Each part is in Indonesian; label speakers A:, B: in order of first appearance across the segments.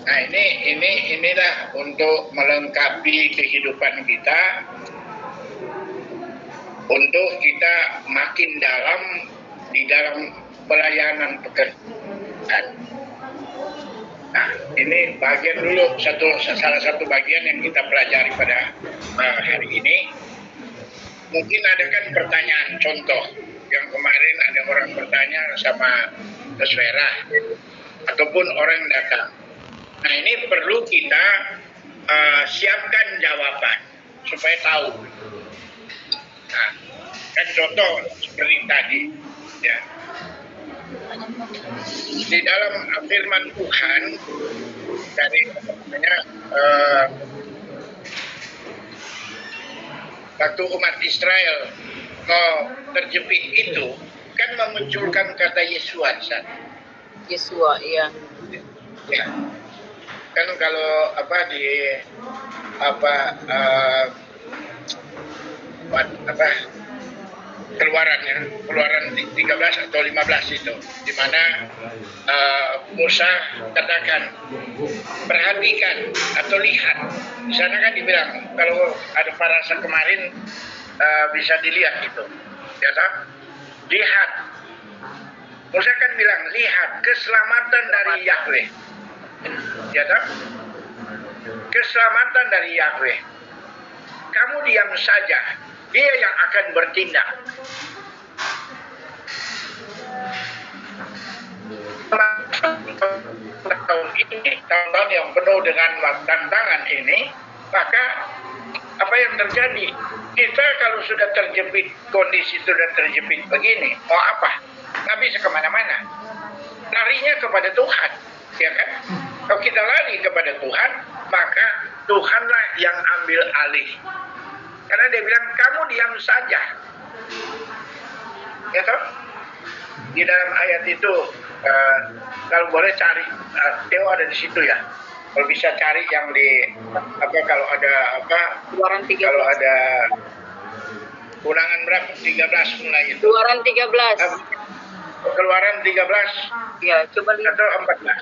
A: Nah, inilah untuk melengkapi kehidupan kita, untuk kita makin dalam di dalam pelayanan pekerjaan. Nah, ini bagian dulu, salah satu bagian yang kita pelajari pada hari ini. Mungkin ada kan pertanyaan contoh yang kemarin ada orang bertanya sama Vera ataupun orang datang. Nah, ini perlu kita siapkan jawaban supaya tahu. Nah, kan contoh seperti tadi, ya. Di dalam firman Tuhan dari waktu umat Israel terjepit itu kan memunculkan kata Yesua.
B: Yesua, iya.
A: Ya. Kan kalau Keluaran 13 atau 15 itu, di mana Musa katakan, perhatikan atau lihat. Di sana kan dibilang kalau ada parasa kemarin bisa dilihat itu, ya kan? Lihat. Musa kan bilang, lihat keselamatan dari Yahweh, ya kan? Keselamatan dari Yahweh. Kamu diam saja, Dia yang akan bertindak. Tahun ini, tahun-tahun yang penuh dengan tantangan ini, maka apa yang terjadi? Kita kalau sudah terjepit, kondisi sudah terjepit begini, mau apa? Nggak bisa kemana-mana. Larinya kepada Tuhan, ya kan? Kalau kita lari kepada Tuhan, maka Tuhanlah yang ambil alih. Karena dia bilang, kamu diam saja. Ya toh? Di dalam ayat itu, kalau boleh cari, Theo ada di situ ya. Kalau bisa cari yang di kalau ada
B: Keluaran 13.
A: Kalau ada ulangan berapa? 13 mulai itu.
B: Keluaran 13.
A: Keluaran 13.
B: Ya, coba lihat.
A: Atau 14.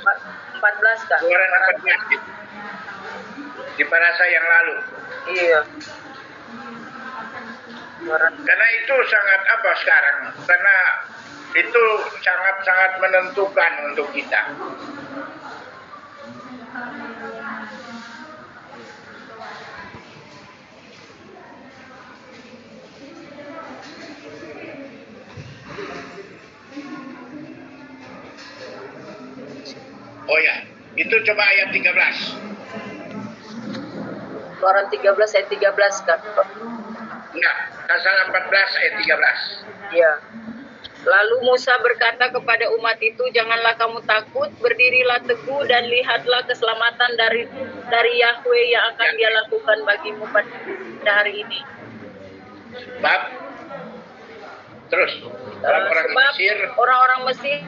B: 14 kan?
A: Keluaran 14. Di parasa yang lalu.
B: Iya.
A: Karena itu sangat sekarang? Karena itu sangat-sangat menentukan untuk kita. Oh ya, itu coba ayat 13.
B: Keluaran 13 ayat 13 kan?
A: Enggak, pasal 14 ayat 13.
B: Iya. Lalu Musa berkata kepada umat itu, janganlah kamu takut, berdirilah teguh dan lihatlah keselamatan dari Yahweh yang akan Dia lakukan bagimu pada hari ini.
A: Sebab terus
B: orang-orang Mesir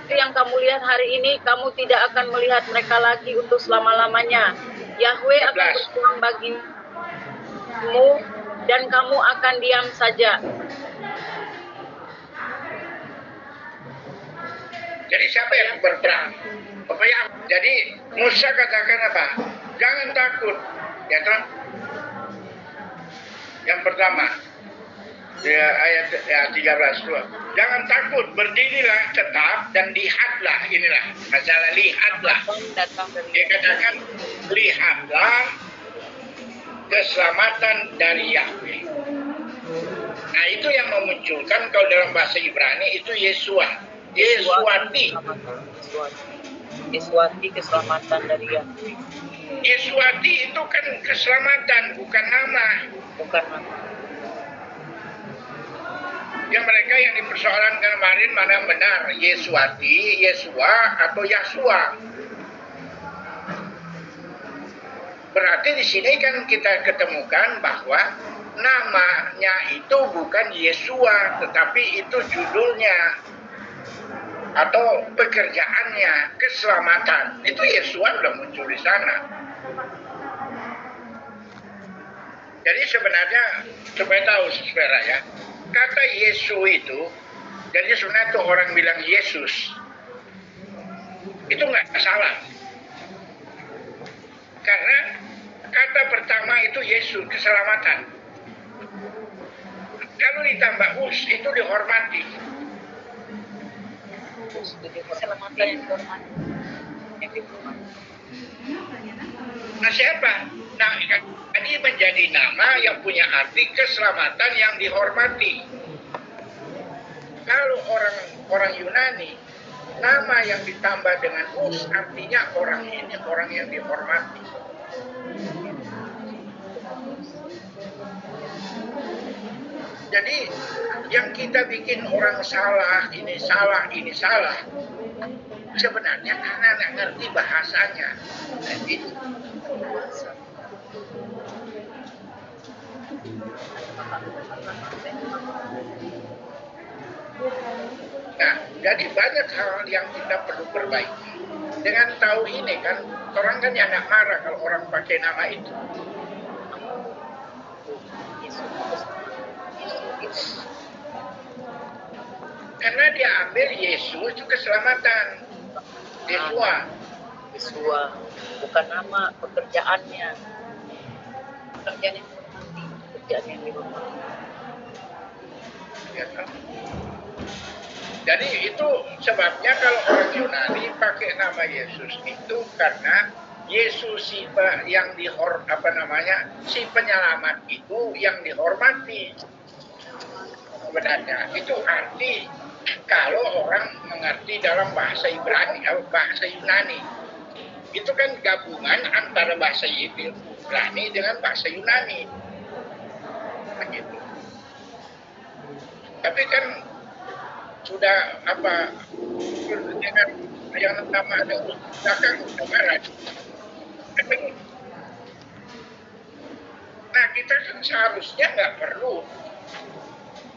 B: yang kamu lihat hari ini, kamu tidak akan melihat mereka lagi untuk selama-lamanya. Yahweh akan berjuang bagimu dan kamu akan diam saja.
A: Jadi siapa yang berperang? Jadi Musa katakan apa? Jangan takut, ya kan? Yang pertama, ya, ayat 13 2. Jangan takut, berdirilah tetap dan lihatlah. Inilah masalah, lihatlah. Dia katakan, lihatlah keselamatan dari Yahweh. Nah, itu yang memunculkan, kalau dalam bahasa Ibrani itu Yesua. Yeswati.
B: Yeswati, keselamatan dari Yahweh.
A: Yeswati itu kan keselamatan, bukan nama.
B: Bukan nama.
A: Ya, mereka yang dipersoalkan kemarin mana benar, Yeswati, Yesua, atau Yasua. Berarti di sini kan kita ketemukan bahwa namanya itu bukan Yesua, tetapi itu judulnya atau pekerjaannya, keselamatan. Itu Yesua sudah muncul di sana. Jadi sebenarnya, supaya tahu saudara ya, kata Yesu itu, jadi sebenarnya tuh orang bilang Yesus, itu nggak salah. Karena kata pertama itu Yesus, keselamatan. Kalau ditambah us itu dihormati.
B: Keselamatan yang dihormati.
A: Nah siapa? Nah ini menjadi nama yang punya arti keselamatan yang dihormati. Kalau orang Yunani, nama yang ditambah dengan us artinya orang ini orang yang dihormati. Jadi yang kita bikin orang salah, ini salah, ini salah, sebenarnya karena nggak ngerti bahasanya. Jadi, nah, jadi banyak hal yang kita perlu perbaiki. Dengan tahu ini kan, orang kan ya nggak marah kalau orang pakai nama itu. Karena dia ambil Yesus itu keselamatan.
B: Yesua, bukan nama, pekerjaannya. Pekerjaan yang dihormati, pekerjaan yang dihormati.
A: Ya, kan? Jadi itu sebabnya kalau orang Yunani pakai nama Yesus itu karena Yesus si penyelamat itu yang dihormati. Sebenarnya itu arti kalau orang mengerti dalam bahasa Ibrani atau bahasa Yunani. Itu kan gabungan antara bahasa Ibrani dengan bahasa Yunani. Begitu. Tapi kan sudah dengan yang nama ada belakang sudah marah. Nah kita kan seharusnya nggak perlu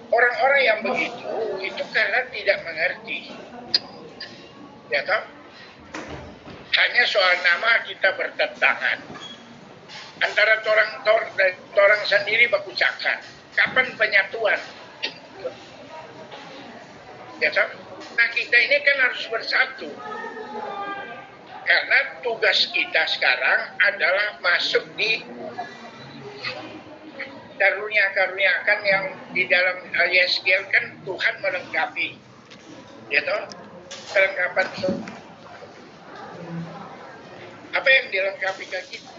A: orang-orang yang begitu itu karena tidak mengerti, ya kan? Hanya soal nama kita bertentangan antara orang sendiri baku cakar. Kapan penyatuan? Ya kan? Nah kita ini kan harus bersatu. Karena tugas kita sekarang adalah masuk di karunia-karuniakan yang di dalam Yeskiel kan Tuhan melengkapi. Ya toh? Kelengkapan apa yang dilengkapi ke kita?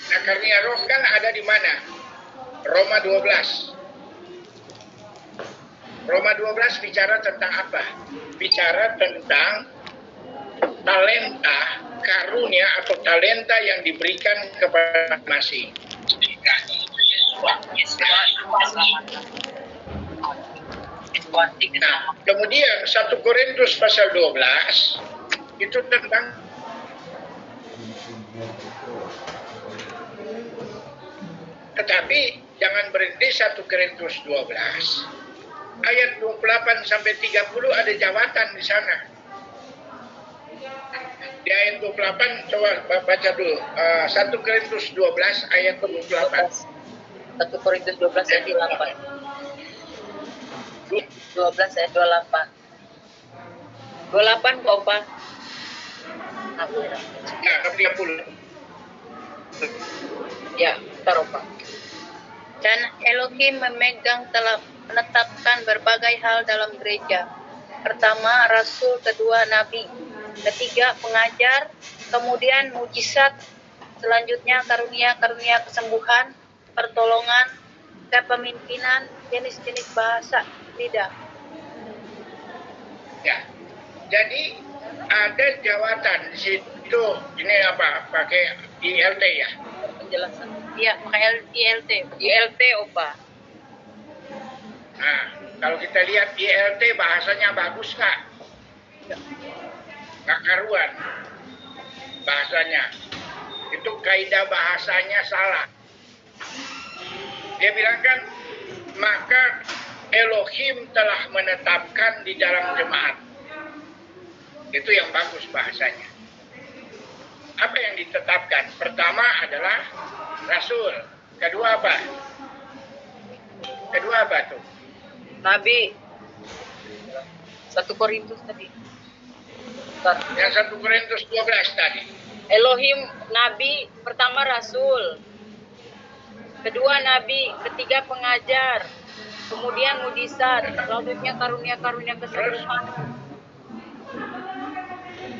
A: Nah, karunia roh kan ada di mana? Roma 12. Roma 12 bicara tentang apa? Bicara tentang talenta, karunia atau talenta yang diberikan kepada masing. Nah, kemudian 1 Korintus pasal 12 itu tentang tetapi jangan berhenti 1 Korintus 12 ayat 28 sampai 30 ada jawatan di sana. Di ayat 28 coba baca dulu 1 Korintus 12 ayat 28.
B: 1 Korintus 12 ayat 28. 12 ayat 28. 28 kok, Pak?
A: Ya, 30.
B: Ya, taruh, Pak. Dan Elohim telah menetapkan berbagai hal dalam gereja. Pertama, rasul, kedua, nabi, ketiga, pengajar, kemudian mujizat, selanjutnya karunia-karunia kesembuhan, pertolongan, kepemimpinan, jenis-jenis bahasa lidah. Ya, jadi ada jawatan di situ. Ini apa? Pakai ILT ya? Penjelasan. Iya, pakai ILT. ILT, Opa.
A: Nah, kalau kita lihat ILT bahasanya bagus nggak? Nggak karuan bahasanya. Itu kaidah bahasanya salah. Dia bilang kan, maka Elohim telah menetapkan di dalam jemaat. Itu yang bagus bahasanya. Apa yang ditetapkan? Pertama adalah rasul. Kedua apa? Kedua apa tuh?
B: Nabi. 1 Korintus tadi.
A: Yang 1 Korintus 12 tadi.
B: Elohim nabi, pertama rasul, kedua nabi, ketiga pengajar, kemudian mujizat, selanjutnya karunia-karunia kesembuhan,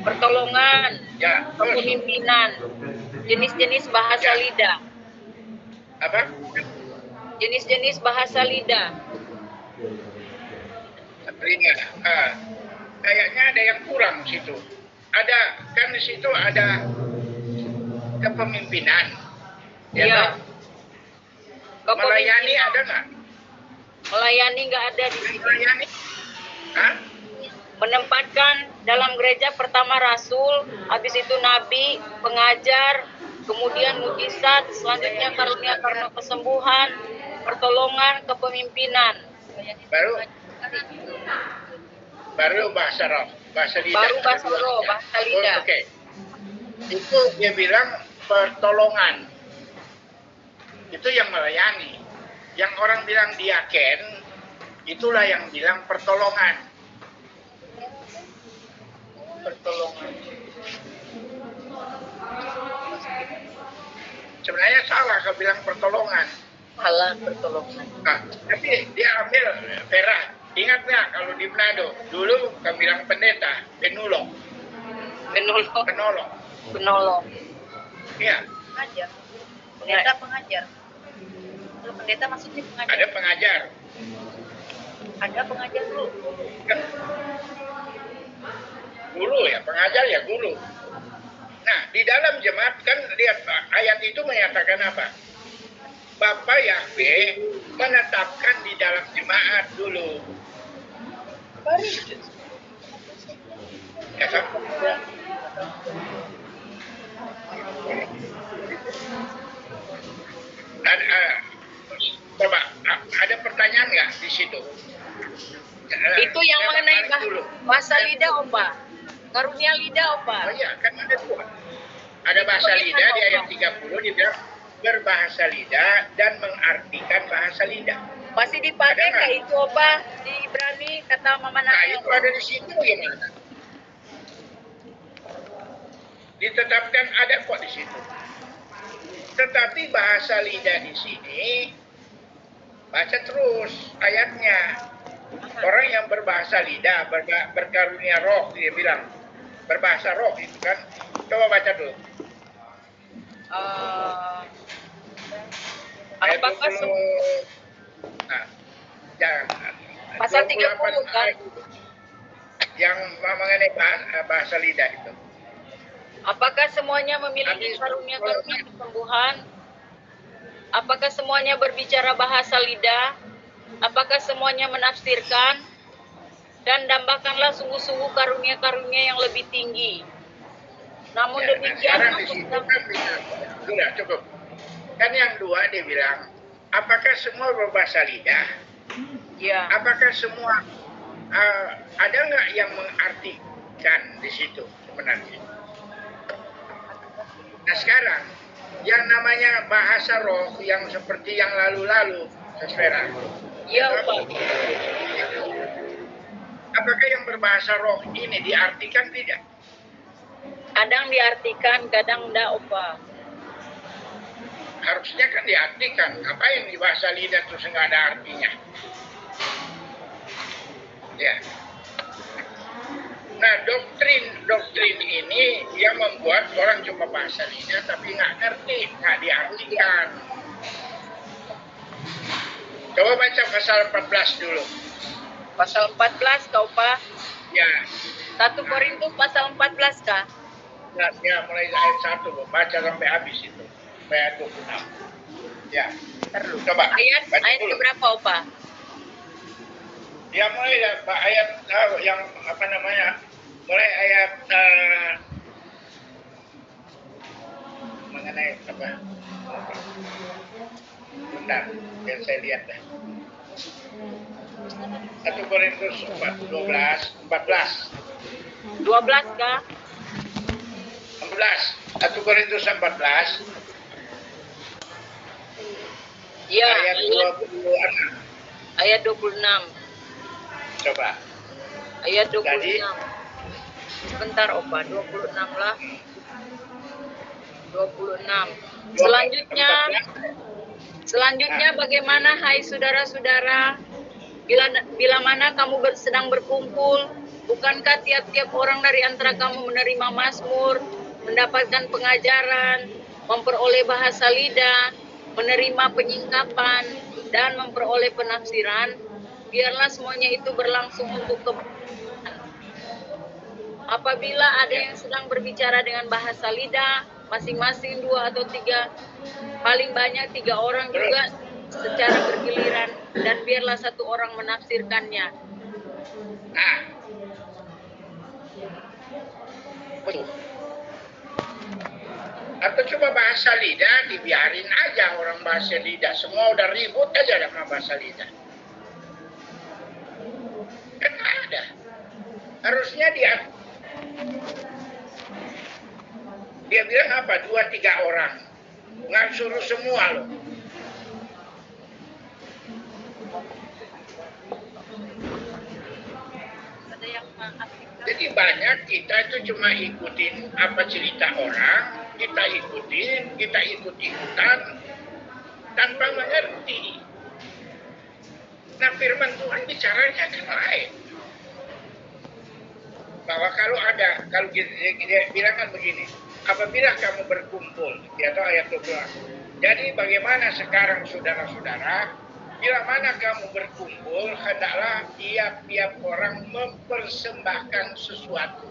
B: pertolongan,
A: Ya, terus.
B: kepemimpinan, jenis-jenis bahasa lidah.
A: Apa?
B: Jenis-jenis bahasa lidah.
A: Artinya, kayaknya ada yang kurang situ. Ada, kan di situ ada kepemimpinan.
B: Iya.
A: Melayani ada nggak?
B: Melayani nggak ada di sini.
A: Melayani? Hah?
B: Menempatkan dalam gereja pertama rasul, habis itu nabi, pengajar, kemudian mujizat, selanjutnya karunia-karunia kesembuhan, pertolongan, kepemimpinan.
A: Baru bahasa roh, bahasa lidah.
B: Baru bahasa roh, bahasa lidah.
A: Oke. Itu dia bilang pertolongan. Itu yang melayani. Yang orang bilang diaken, itulah yang bilang pertolongan. Pertolongan. Sebenarnya salah kalau bilang pertolongan.
B: Salah pertolongan.
A: Nah, tapi dia ambil Vera. Ingat nggak kalau di Manado dulu kami bilang pendeta, penolong.
B: Penolong.
A: Iya.
B: Pengajar. Pendeta pengajar. Kalau pendeta maksudnya pengajar.
A: Ada pengajar.
B: Ada pengajar dulu.
A: Kan guru ya, pengajar ya guru. Nah, di dalam jemaat kan lihat ayat itu menyatakan apa? Bapa Yahweh menetapkan di dalam jemaat dulu. Ya kan? Dan, coba ada pertanyaan nggak di situ?
B: Itu yang mengenai bahasa lidah, Opa. Karunia lidah, Opa.
A: Oh iya, kan ada dua. Ada bahasa lidah di ayat 30 dibilang berbahasa lidah dan mengartikan bahasa lidah.
B: Masih dipakai nggak itu, Opa? Di Ibrani kata Mama
A: Nah,
B: Naya.
A: itu ada di situ gimana? Ditetapkan ada kok di situ. Tetapi bahasa lidah di sini baca terus ayatnya. Orang yang berbahasa lidah, berkarunia roh, dia bilang berbahasa roh itu kan. Coba baca dulu.
B: Apakah
A: nah, jangan.
B: pasal 30 kan?
A: Yang mengenai bahasa lidah itu.
B: Apakah semuanya memiliki karunia-karunia kesembuhan? Apakah semuanya berbicara bahasa lidah? Apakah semuanya menafsirkan? Dan dambakanlah sungguh-sungguh karunia-karunia yang lebih tinggi. Namun
A: Ya,
B: demikian,
A: sekarang di situ kan sudah cukup. Kan yang dua dia bilang, apakah semua berbahasa lidah?
B: ya,
A: Apakah semua ada nggak yang mengartikan di situ sebenarnya? Nah sekarang yang namanya bahasa roh yang seperti yang lalu-lalu, Sesvera.
B: ya, Pak.
A: Apakah yang berbahasa roh ini diartikan tidak?
B: Kadang diartikan, kadang enggak, Opa.
A: Harusnya kan diartikan. Ngapain di bahasa lidah terus nggak ada artinya? Ya. Nah, doktrin ini yang membuat orang cuma bahasa lidah tapi nggak ngerti, nggak diartikan. Coba baca pasal 14 dulu.
B: Pasal 14, kau, Pak.
A: Ya.
B: 1 Korintus pasal 14, Kak.
A: Ya, mulai ayat 1, baca sampai habis itu. Sampai ayat 26. Ya. Coba.
B: Ayat
A: dulu.
B: berapa, Opa?
A: Ya, mulai ayat yang apa namanya? Mulai ayat mengenai apa? Bentar, biar saya lihat deh. 1 Korintus 14.
B: 12, Kak.
A: 14. 1 Korintus 14.
B: Ya,
A: Ayat 26.
B: ayat 26.
A: Coba.
B: Ayat
A: Jadi
B: 26. Sebentar Opa, 26 lah. 26. Selanjutnya,
A: 14.
B: bagaimana hai saudara-saudara? Bila mana kamu sedang berkumpul, bukankah tiap-tiap orang dari antara kamu menerima mazmur, mendapatkan pengajaran, memperoleh bahasa lidah, menerima penyingkapan, dan memperoleh penafsiran? Biarlah semuanya itu berlangsung untuk kebaikan. Apabila ada yang sedang berbicara dengan bahasa lidah, masing-masing 2 atau 3, paling banyak 3 orang juga secara bergiliran, dan biarlah 1 orang menafsirkannya.
A: Nah, betul. Atau coba bahasa lidah, dibiarin aja orang bahasa lidah. Semua udah ribut aja sama bahasa lidah. Kan ada. Harusnya dia bilang apa? 2-3 orang. Nggak suruh semua loh. Jadi banyak kita itu cuma ikutin apa cerita orang, kita ikut-ikutan tanpa mengerti. Nah, firman Tuhan bicaranya kan lain. Bahwa kalau dia bilang kan begini, apabila kamu berkumpul, yaitu ayat 12. Jadi bagaimana sekarang saudara-saudara, bila mana kamu berkumpul, hendaklah tiap-tiap orang mempersembahkan sesuatu.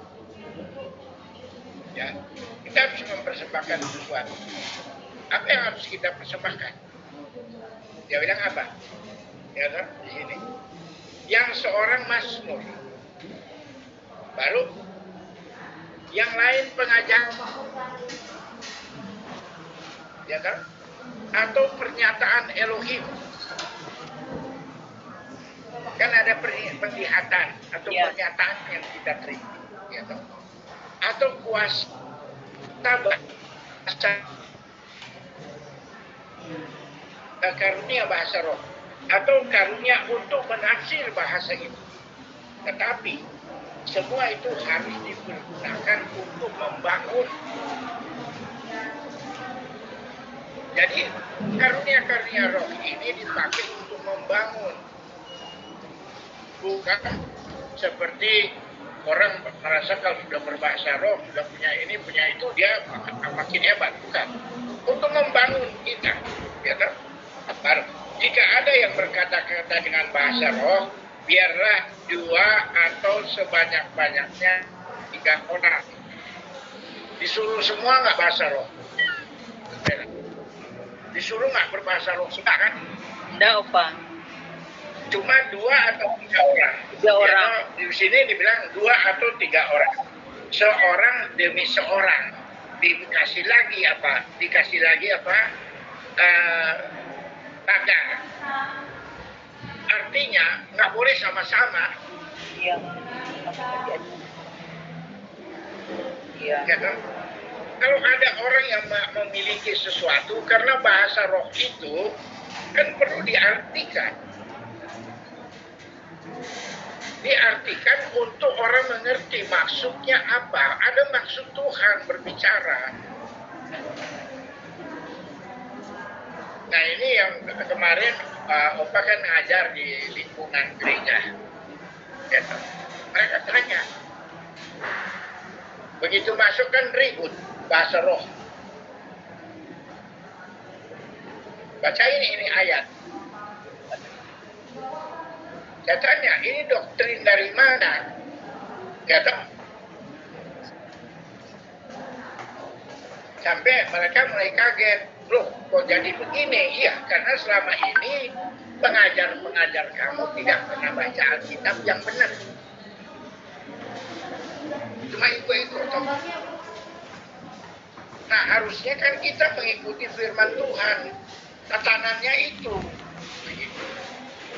A: Ya, kita harus mempersembahkan sesuatu. Apa yang harus kita persembahkan? Dia bilang apa? Ya, di sini. Yang seorang mazmur. Baru yang lain pengajar. Ya kan? Atau pernyataan Elohim. Kan ada penglihatan atau pernyataan yang kita terima, ya toh? Atau kuasa bahasa, karunia bahasa roh, atau karunia untuk menafsir bahasa itu. Tetapi semua itu harus dipergunakan untuk membangun. Jadi karunia-karunia roh ini dipakai untuk membangun. Bukan seperti orang merasa kalau sudah berbahasa roh, sudah punya ini, punya itu, dia makin hebat. Bukan. Untuk membangun kita. Ya kan? Jika ada yang berkata-kata dengan bahasa roh, biarlah 2 atau sebanyak-banyaknya 3 orang. Disuruh semua nggak bahasa roh? Disuruh nggak berbahasa roh semua kan?
B: Enggak, Opa.
A: Cuma 2 atau 3 orang.
B: 3 orang.
A: Ya, di sini dibilang 2 atau 3 orang. Seorang demi seorang. Dikasih lagi apa? Tagar. Artinya nggak boleh sama-sama.
B: Iya. Iya.
A: Ya kan? Kalau ada orang yang memiliki sesuatu, karena bahasa roh itu kan perlu diartikan. Diartikan untuk orang mengerti maksudnya apa. Ada maksud Tuhan berbicara. Nah, ini yang kemarin Opa kan ngajar di lingkungan gereja. Ya, mereka tanya. Begitu masuk kan ribut bahasa roh. Bacain ini ayat. Saya tanya, ini doktrin dari mana? Ya toh? Sampai mereka mulai kaget. Loh, kok jadi begini? Iya, karena selama ini pengajar-pengajar kamu tidak pernah baca Alkitab yang benar. Cuma ikut-ikut. Nah, harusnya kan kita mengikuti firman Tuhan. Tatanannya itu.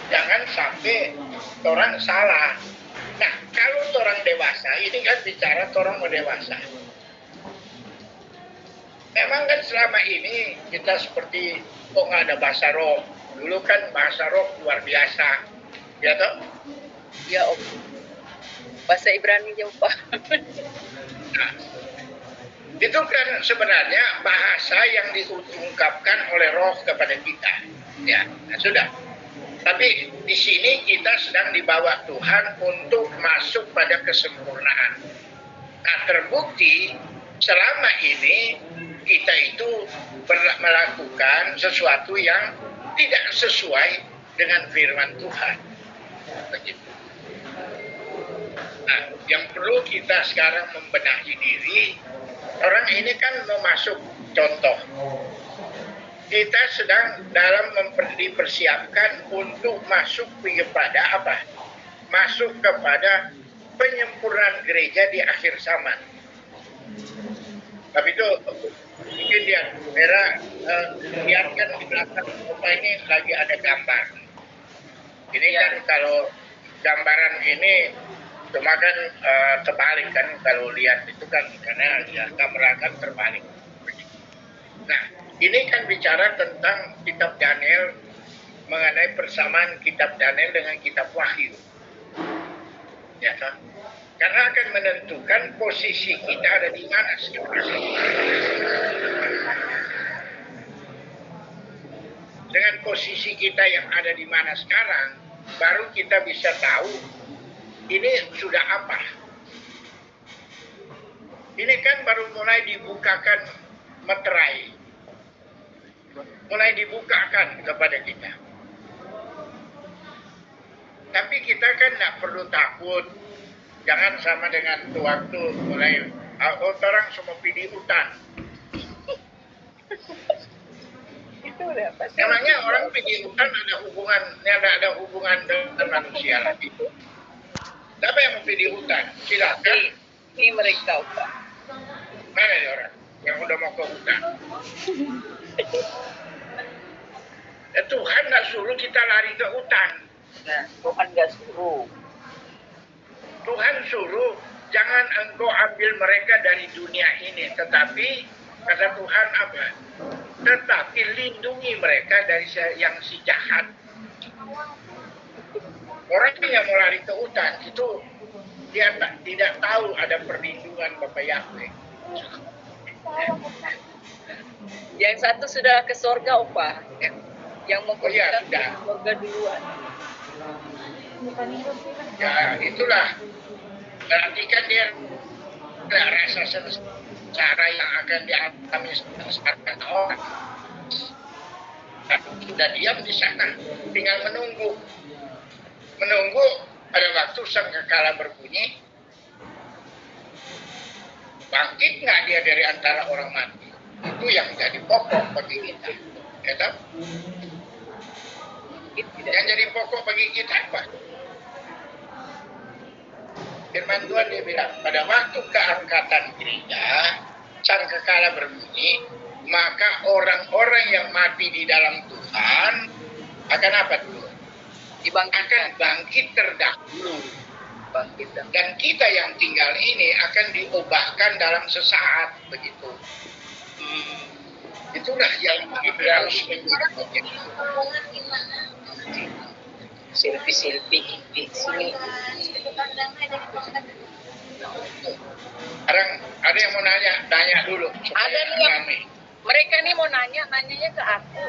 A: Jangan sampai orang salah. Nah, kalau orang dewasa, ini kan bicara orang dewasa. Memang kan selama ini kita seperti kok nggak ada bahasa roh. Dulu kan bahasa roh luar biasa. Ya toh?
B: Ya, Om. Bahasa Ibrani jauh Pak.
A: Nah, itu kan sebenarnya bahasa yang diungkapkan oleh Roh kepada kita. Ya, nah sudah. Tapi di sini kita sedang dibawa Tuhan untuk masuk pada kesempurnaan. Nah, terbukti selama ini kita itu melakukan sesuatu yang tidak sesuai dengan firman Tuhan. Begitu. Nah, yang perlu kita sekarang membenahi diri, orang ini kan mau masuk contoh. Kita sedang dalam dipersiapkan untuk masuk kepada apa? Masuk kepada penyempurnaan gereja di akhir zaman. Tapi itu mungkin dia lihatkan di belakang apa ini lagi ada gambar. Ini kan kalau gambaran ini cuma kan terbalik kan kalau lihat itu kan karena ya kamera kan terbalik. Nah, ini kan bicara tentang kitab Daniel mengenai persamaan kitab Daniel dengan kitab Wahyu. Ya kan? Karena akan menentukan posisi kita ada di mana sekarang. Dengan posisi kita yang ada di mana sekarang, baru kita bisa tahu ini sudah apa. Ini kan baru mulai dibukakan meterai. Mulai dibukakan kepada kita. Tapi kita kan tidak perlu takut. Jangan sama dengan waktu mulai orang semua pilih hutan.
B: Itu udah apa sih?
A: Emangnya orang pilih hutan ada hubungan dengan manusia lagi. Siapa yang mau pilih hutan? Silakan.
B: Ini mereka Pak.
A: Mana ya orang yang udah mau ke hutan? Ya, Tuhan nggak suruh kita lari ke hutan.
B: Nah, Tuhan nggak suruh.
A: Tuhan suruh jangan engkau ambil mereka dari dunia ini, tetapi kata Tuhan apa? Tetapi lindungi mereka dari yang si jahat. Orang yang mau lari ke hutan itu dia tidak tahu ada perlindungan Bapak Yahweh.
B: Yang satu sudah ke surga, Opa. Yang mau ke surga duluan.
A: Ya itulah. Berarti kan dia ada rasa sengsara yang akan dialami sekarang orang. Sudah diam di sana, tinggal menunggu. Menunggu pada waktu sangkakala berbunyi, bangkit nggak dia dari antara orang mati? Itu yang jadi pokok bagi kita. Ya, tak? Yang jadi pokok bagi kita apa? Firman Tuhan dia bilang, pada waktu keangkatan gereja, sangkakala berbunyi, maka orang-orang yang mati di dalam Tuhan akan apa dulu? Akan bangkit terdahulu. Dan kita yang tinggal ini akan diubahkan dalam sesaat begitu. Itulah yang kita harus menjadi.
B: Silpi di sini.
A: Sekarang ada yang mau tanya dulu.
B: Ada nih yang mereka nih mau nanyanya ke aku.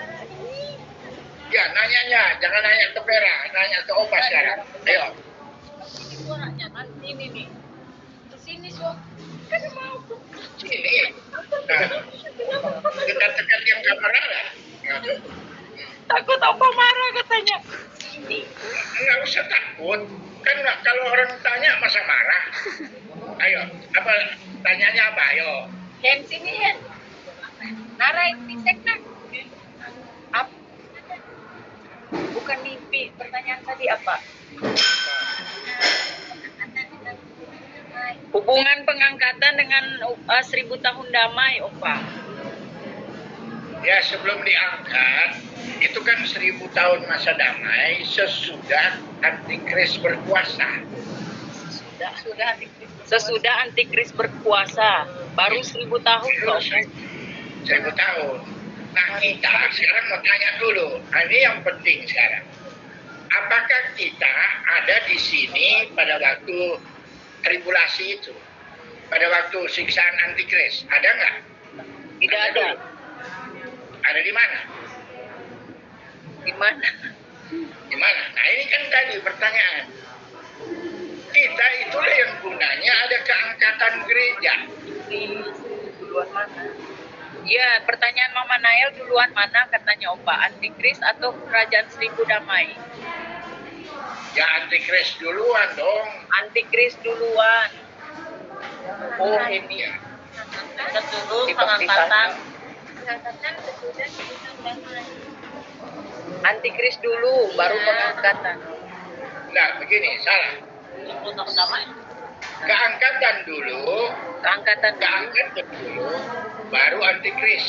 A: Ya, nanyanya, jangan nanya ke Vera, nanya ke Opa sekarang. Ayo.
B: Suaranya nanti ini nih. Ke sini kan mau
A: Sini. Nah, dekat-dekat yang kamar ada.
B: Takut apa marah katanya. Sini.
A: Nggak usah takut. Kan kalau orang tanya masa marah. Ayo, apa tanyanya apa? Ayo.
B: Hen sini Hen. Nara ini seknak. Apa? Bukan mimpi. Pertanyaan tadi apa? Hubungan pengangkatan dengan 1000 tahun damai, Opa.
A: Ya, sebelum diangkat, itu kan 1000 tahun masa damai sesudah Antikris berkuasa.
B: Sesudah Antikris berkuasa, baru 1000 tahun kok.
A: 1000 tahun. Nah, kita sekarang mau tanya dulu. Nah, ini yang penting sekarang. Apakah kita ada di sini pada waktu tribulasi itu, pada waktu siksaan antikris, ada nggak?
B: Tidak ada.
A: Ada di mana?
B: Di mana?
A: Di mana? Nah ini kan tadi pertanyaan. Kita itulah yang gunanya ada keangkatan gereja.
B: Duluan mana? Ya, pertanyaan Mama Nael, duluan mana katanya Opa? Antikris atau kerajaan seribu damai?
A: Ya antikris duluan dong.
B: Antikris duluan. Oh, ini.
A: Ya.
B: Kita dulu pengangkatan. Antikris dulu, baru pengangkatan.
A: Nah begini, salah. Keangkatan dulu,
B: Keangkatan
A: dulu, baru antikris.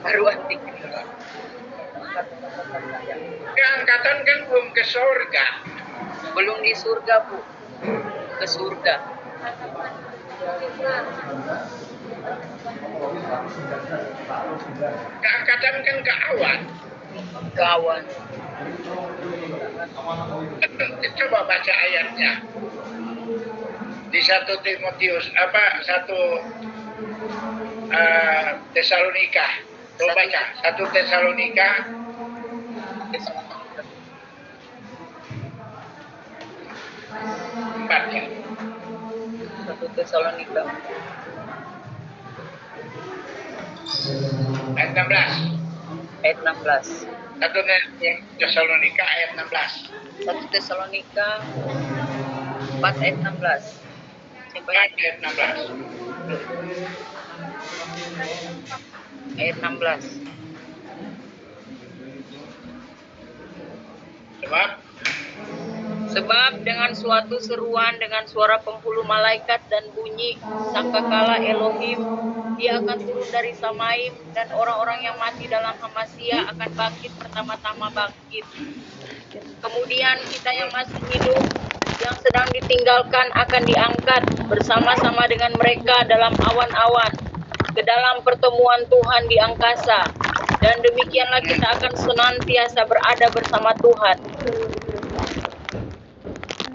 B: baru antikris.
A: Keangkatan kan belum ke surga.
B: Belum di surga, Bu. Ke surga.
A: Keangkatan kan ke awan.
B: Kawan.
A: Coba baca ayatnya. Di 1 Timotius, 1 Tesalonika. Coba baca, 1 Tesalonika. 4 ya.
B: 1 Tesalonika.
A: Ayat 16.
B: Ayat 16.
A: 1 Tesalonika ayat 16.
B: 1 Tesalonika 4 ayat 16. Siapa yang
A: Ayat 16.
B: ayat 16? Sebab dengan suatu seruan dengan suara penghulu malaikat dan bunyi sangkakala Elohim, dia akan turun dari Samaim dan orang-orang yang mati dalam Hamasya akan bangkit pertama-tama bangkit. Kemudian kita yang masih hidup yang sedang ditinggalkan akan diangkat bersama-sama dengan mereka dalam awan-awan ke dalam pertemuan Tuhan di angkasa, dan demikianlah kita akan senantiasa berada bersama Tuhan.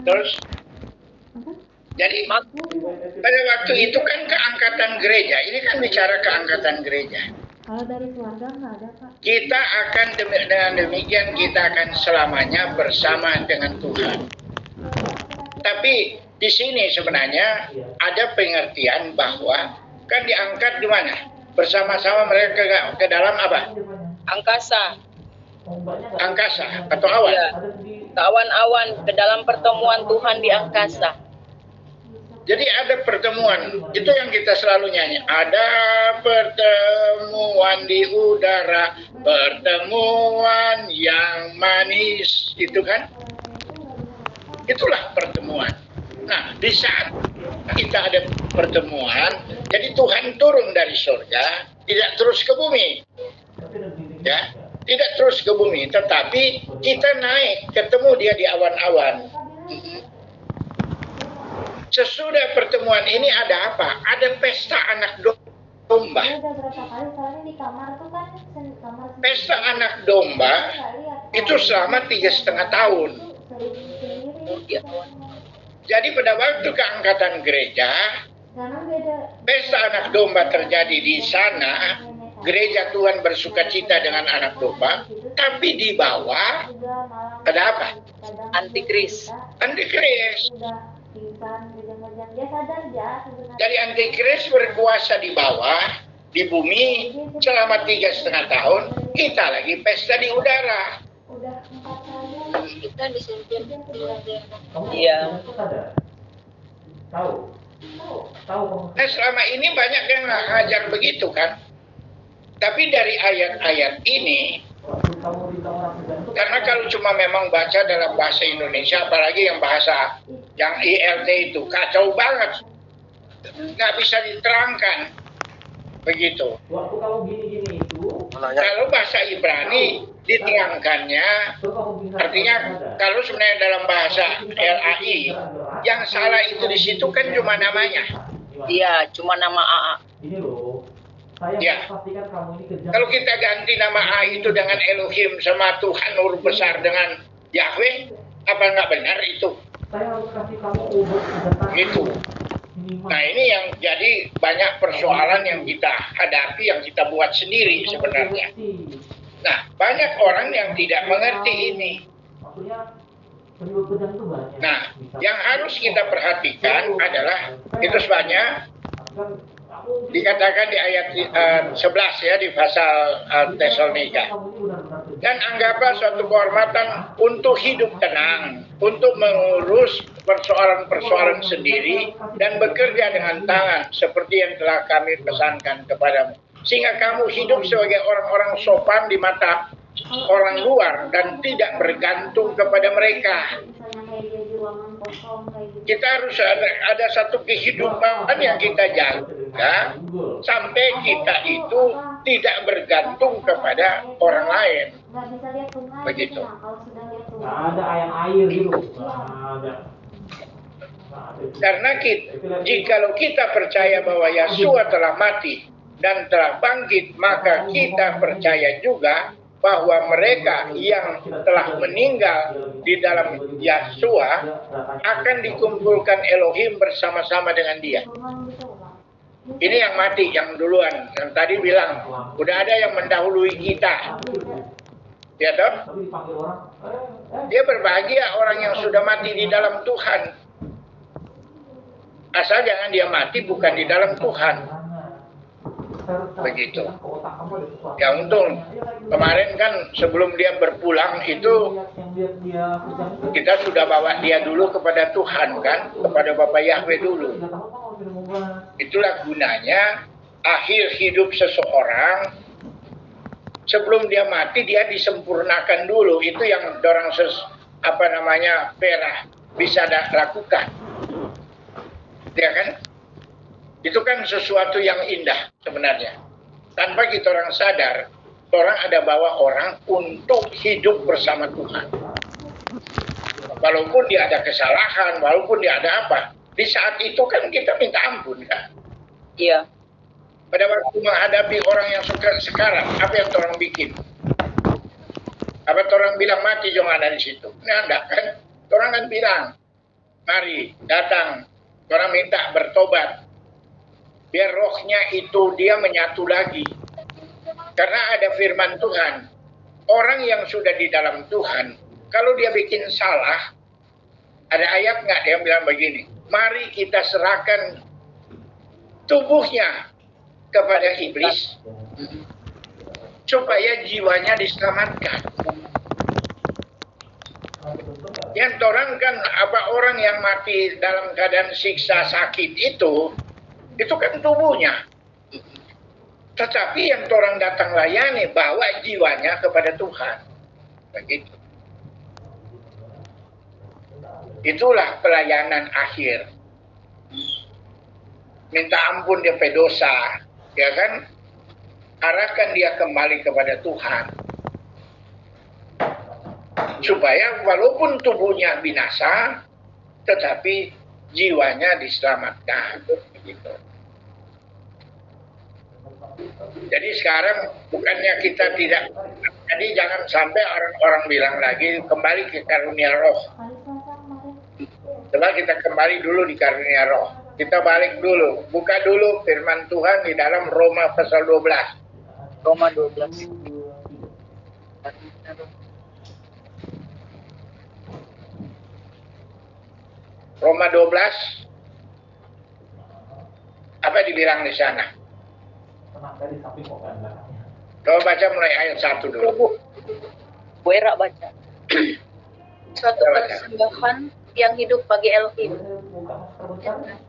A: Terus, jadi pada waktu itu kan keangkatan gereja. Ini kan bicara keangkatan gereja.
C: Kalau dari keluarga nggak ada, Pak.
A: Kita akan dengan demikian kita akan selamanya bersama dengan Tuhan. Tapi di sini sebenarnya ada pengertian bahwa kan diangkat di mana? Bersama-sama mereka ke dalam apa?
B: Angkasa.
A: Angkasa atau awan?
B: Ya, ke awan-awan, ke dalam pertemuan Tuhan di angkasa.
A: Jadi ada pertemuan, itu yang kita selalu nyanyi. Ada pertemuan di udara, pertemuan yang manis, itu kan? Itulah pertemuan. Nah, di saat kita ada pertemuan, jadi Tuhan turun dari surga, tidak terus ke bumi. Ya, tidak terus ke bumi, tetapi kita naik, ketemu dia di awan-awan. Sesudah pertemuan ini ada apa? Ada pesta anak domba.
C: Ini udah berapa kali soalnya di kamar tuh kan kamar
A: Pesta anak domba itu selama 3,5 tahun.
B: Ya.
A: Jadi pada waktu keangkatan gereja,
C: karena beda
A: pesta anak domba terjadi di sana. Gereja Tuhan bersukacita dengan anak domba, tapi di bawah
C: juga malam
A: ada apa?
B: Antikris.
A: Antikris.
C: udah pingsan kejang-kejang dia sadar ya sebenarnya.
A: Jadi antikris berkuasa di bawah, di bumi selama 3,5 tahun. Kita lagi pesta di udara.
C: Udah 4 kali.
B: Kita disimpin.
D: Iya.
B: Iya.
D: Tahu.
A: Nah selama ini banyak yang ngajar begitu kan. Tapi dari ayat-ayat ini, karena kalau cuma memang baca dalam bahasa Indonesia, apalagi yang bahasa yang ILT itu, kacau banget. Nggak bisa diterangkan. Begitu.
D: Waktu kamu gini-gini itu,
A: Kalau bahasa Ibrani diterangkannya, artinya kalau sebenarnya dalam bahasa LAI, yang salah itu di situ kan cuma namanya.
B: Iya, cuma nama AA.
D: ini loh. Saya
A: Ya.
D: pastikan kamu ini kejam.
A: Kalau kita ganti nama A itu dengan Elohim sama Tuhan Nur besar dengan Yahweh, apa nggak benar itu?
D: Saya harus kasih kamu obat sebentar.
A: Gitu. Nah, ini yang jadi banyak persoalan yang kita hadapi, yang kita buat sendiri sebenarnya. Nah, banyak orang yang tidak mengerti ini. Nah, yang harus kita perhatikan adalah itu sebabnya dikatakan di ayat 11 ya, di pasal Tesalonika. Dan anggaplah suatu kehormatan untuk hidup tenang, untuk mengurus persoalan-persoalan sendiri dan bekerja dengan tangan seperti yang telah kami pesankan kepadamu. Sehingga kamu hidup sebagai orang-orang sopan di mata orang luar dan tidak bergantung kepada mereka. Kita harus ada satu kehidupan yang kita jaga sampai kita itu tidak bergantung kepada orang lain. Begitu.
D: Nggak ada air gitu. Ada.
A: Karena jikalau kita percaya bahwa Yeshua telah mati dan telah bangkit, maka kita percaya juga bahwa mereka yang telah meninggal di dalam Yeshua akan dikumpulkan Elohim bersama-sama dengan dia. Ini yang mati, yang duluan. Yang tadi bilang, udah ada yang mendahului kita. Ya toh? Dia berbahagia orang yang sudah mati di dalam Tuhan. Asal jangan dia mati bukan di dalam Tuhan. Begitu. Ya untung kemarin kan sebelum dia berpulang itu kita sudah bawa dia dulu kepada Tuhan kan, kepada Bapak Yahweh dulu. Itulah gunanya akhir hidup seseorang sebelum dia mati dia disempurnakan dulu. Itu yang orang perah bisa lakukan. Ya kan? Itu kan sesuatu yang indah sebenarnya. Tanpa kita orang sadar, orang ada bawa orang untuk hidup bersama Tuhan. Walaupun dia ada kesalahan, walaupun dia ada apa, di saat itu kan kita minta ampun kan?
B: Iya.
A: Pada waktu menghadapi orang yang sekarang, apa yang orang bikin? Apa orang bilang mati jangan ada di situ? Nah, enggak kan? Orang kan bilang, mari datang, orang minta bertobat. Biar rohnya itu dia menyatu lagi. Karena ada firman Tuhan. Orang yang sudah di dalam Tuhan, kalau dia bikin salah, ada ayat nggak dia bilang begini, mari kita serahkan tubuhnya kepada iblis, supaya jiwanya diselamatkan. Yang orang kan, orang yang mati dalam keadaan siksa sakit itu kan tubuhnya. Tetapi yang orang datang layani, bawa jiwanya kepada Tuhan. Begitu. Itulah pelayanan akhir. Minta ampun dia pedosa, ya kan? Arahkan dia kembali kepada Tuhan. Supaya walaupun tubuhnya binasa, tetapi jiwanya diselamatkan. Begitu. Jadi sekarang bukannya kita tidak, jadi jangan sampai orang-orang bilang lagi kembali ke karunia roh. Coba kita kembali dulu di karunia roh. Kita balik dulu, buka dulu firman Tuhan di dalam Roma pasal 12.
B: Roma 12.
A: Roma 12. Apa dibilang di sana? Coba baca mulai ayat 1 dulu.
B: Bu Era baca. Suatu persembahan yang hidup bagi Elohim.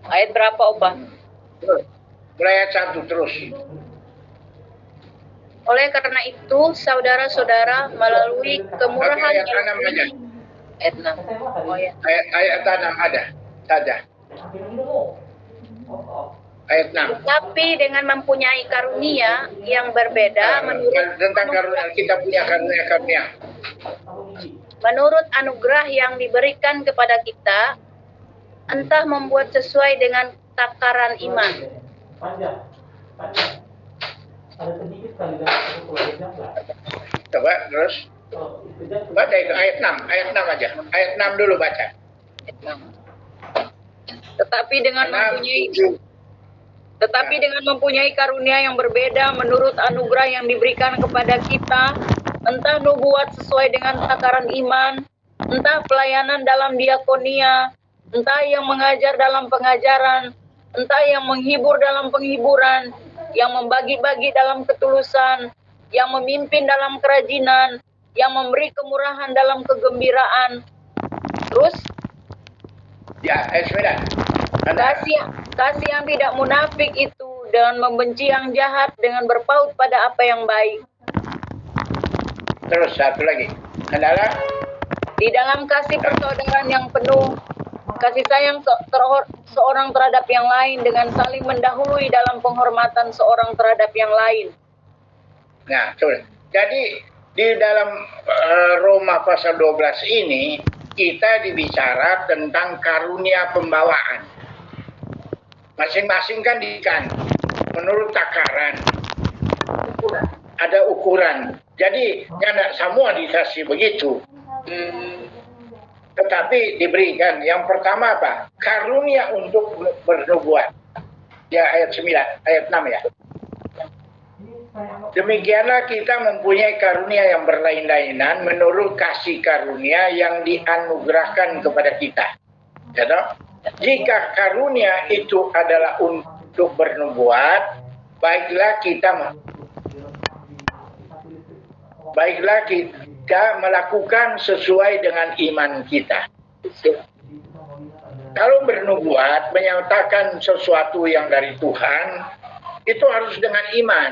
B: Ayat berapa, Opa?
A: Mulai ayat 1 terus.
B: Oleh karena itu, saudara-saudara, melalui kemurahan
A: ayat 6 aja.
B: Ayat 6. Oh ya.
A: Ayat 6 ada saja. Ayat 6.
B: Tapi dengan mempunyai karunia yang berbeda
A: Tentang karunia, kita punya karunia.
B: menurut anugerah yang diberikan kepada kita, entah membuat sesuai dengan takaran iman.
A: Coba terus. Baca itu ayat 6 aja. Ayat 6 dulu baca.
B: Ayat 6. Tetapi dengan
A: Karena
B: mempunyai karunia yang berbeda menurut anugerah yang diberikan kepada kita, entah nubuat sesuai dengan takaran iman, entah pelayanan dalam diakonia, entah yang mengajar dalam pengajaran, entah yang menghibur dalam penghiburan, yang membagi-bagi dalam ketulusan, yang memimpin dalam kerajinan, yang memberi kemurahan dalam kegembiraan. Terus,
A: ya, ayat 9.
B: kasih yang tidak munafik itu dan membenci yang jahat dengan berpaut pada apa yang baik.
A: Terus satu lagi adalah
B: Di dalam kasih persaudaraan yang penuh, kasih sayang seorang terhadap yang lain dengan saling mendahului dalam penghormatan seorang terhadap yang lain.
A: nah, betul. Jadi di dalam Roma pasal 12 ini kita dibicara tentang karunia pembawaan. Masing-masing kan menurut takaran. Ada ukuran. Jadi tidak semua dikasih begitu. Tetapi diberikan. Yang pertama apa? Karunia untuk bernubuat. Ya ayat 9, ayat 6 ya. Demikianlah kita mempunyai karunia yang berlain-lainan menurut kasih karunia yang dianugerahkan kepada kita. Ya toh? Jika karunia itu adalah untuk bernubuat, baiklah kita melakukan sesuai dengan iman kita. Kalau bernubuat menyatakan sesuatu yang dari Tuhan, itu harus dengan iman.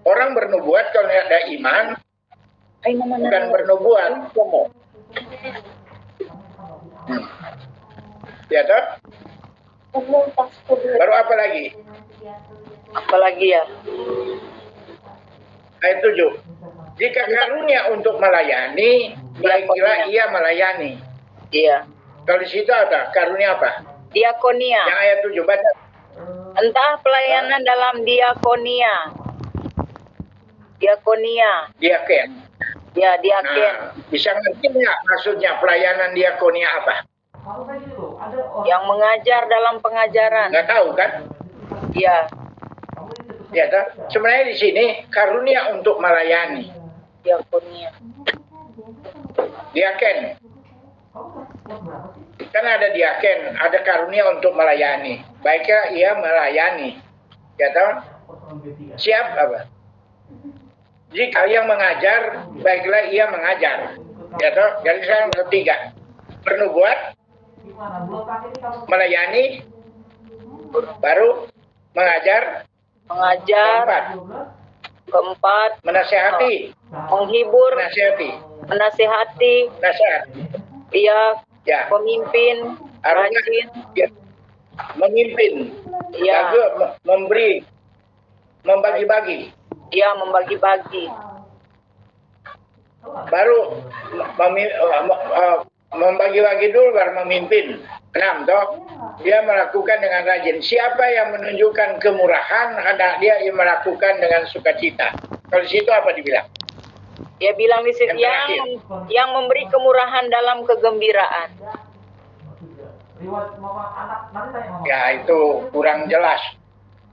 A: Orang bernubuat kalau tidak ada iman, bukan bernubuat. Ya toh? Baru apa lagi?
B: Apalagi ya?
A: Ayat 7. Jika karunia untuk melayani, baiklah ia melayani.
B: Iya.
A: Kalau di situ ada karunia apa?
B: Diakonia.
A: Yang ayat 7 baca.
B: Entah pelayanan dalam diakonia.
A: Diaken.
B: Ya, diaken.
A: Nah, bisa ngerti nggak maksudnya pelayanan diakonia apa?
B: Yang mengajar dalam pengajaran.
A: Nggak tahu kan?
B: Iya.
A: Ya toh? Sebenarnya di sini karunia untuk melayani.
B: Diakonia.
A: Diaken. Kan ada diaken, ada karunia untuk melayani. Baiklah ia melayani. Ya toh? Siap apa? Jika yang mengajar, baiklah ia mengajar. Ya toh? Jadi sekarang ketiga. Bernubuat, melayani, baru mengajar, keempat, menasehati,
B: menghibur, menasehati,
A: nasihat.
B: iya,
A: Ya,
B: pemimpin, rajin,
A: ya. Memimpin,
B: iya,
A: jaga, memberi, membagi-bagi.
B: iya, membagi-bagi,
A: Baru membagi-bagi dulu baru memimpin. 6 toh. Dia melakukan dengan rajin. Siapa yang menunjukkan kemurahan, hendak dia melakukan dengan sukacita. Kalau di situ apa dibilang?
B: dia bilang di situ
A: Yang
B: yang memberi kemurahan dalam kegembiraan.
A: Ya itu kurang jelas.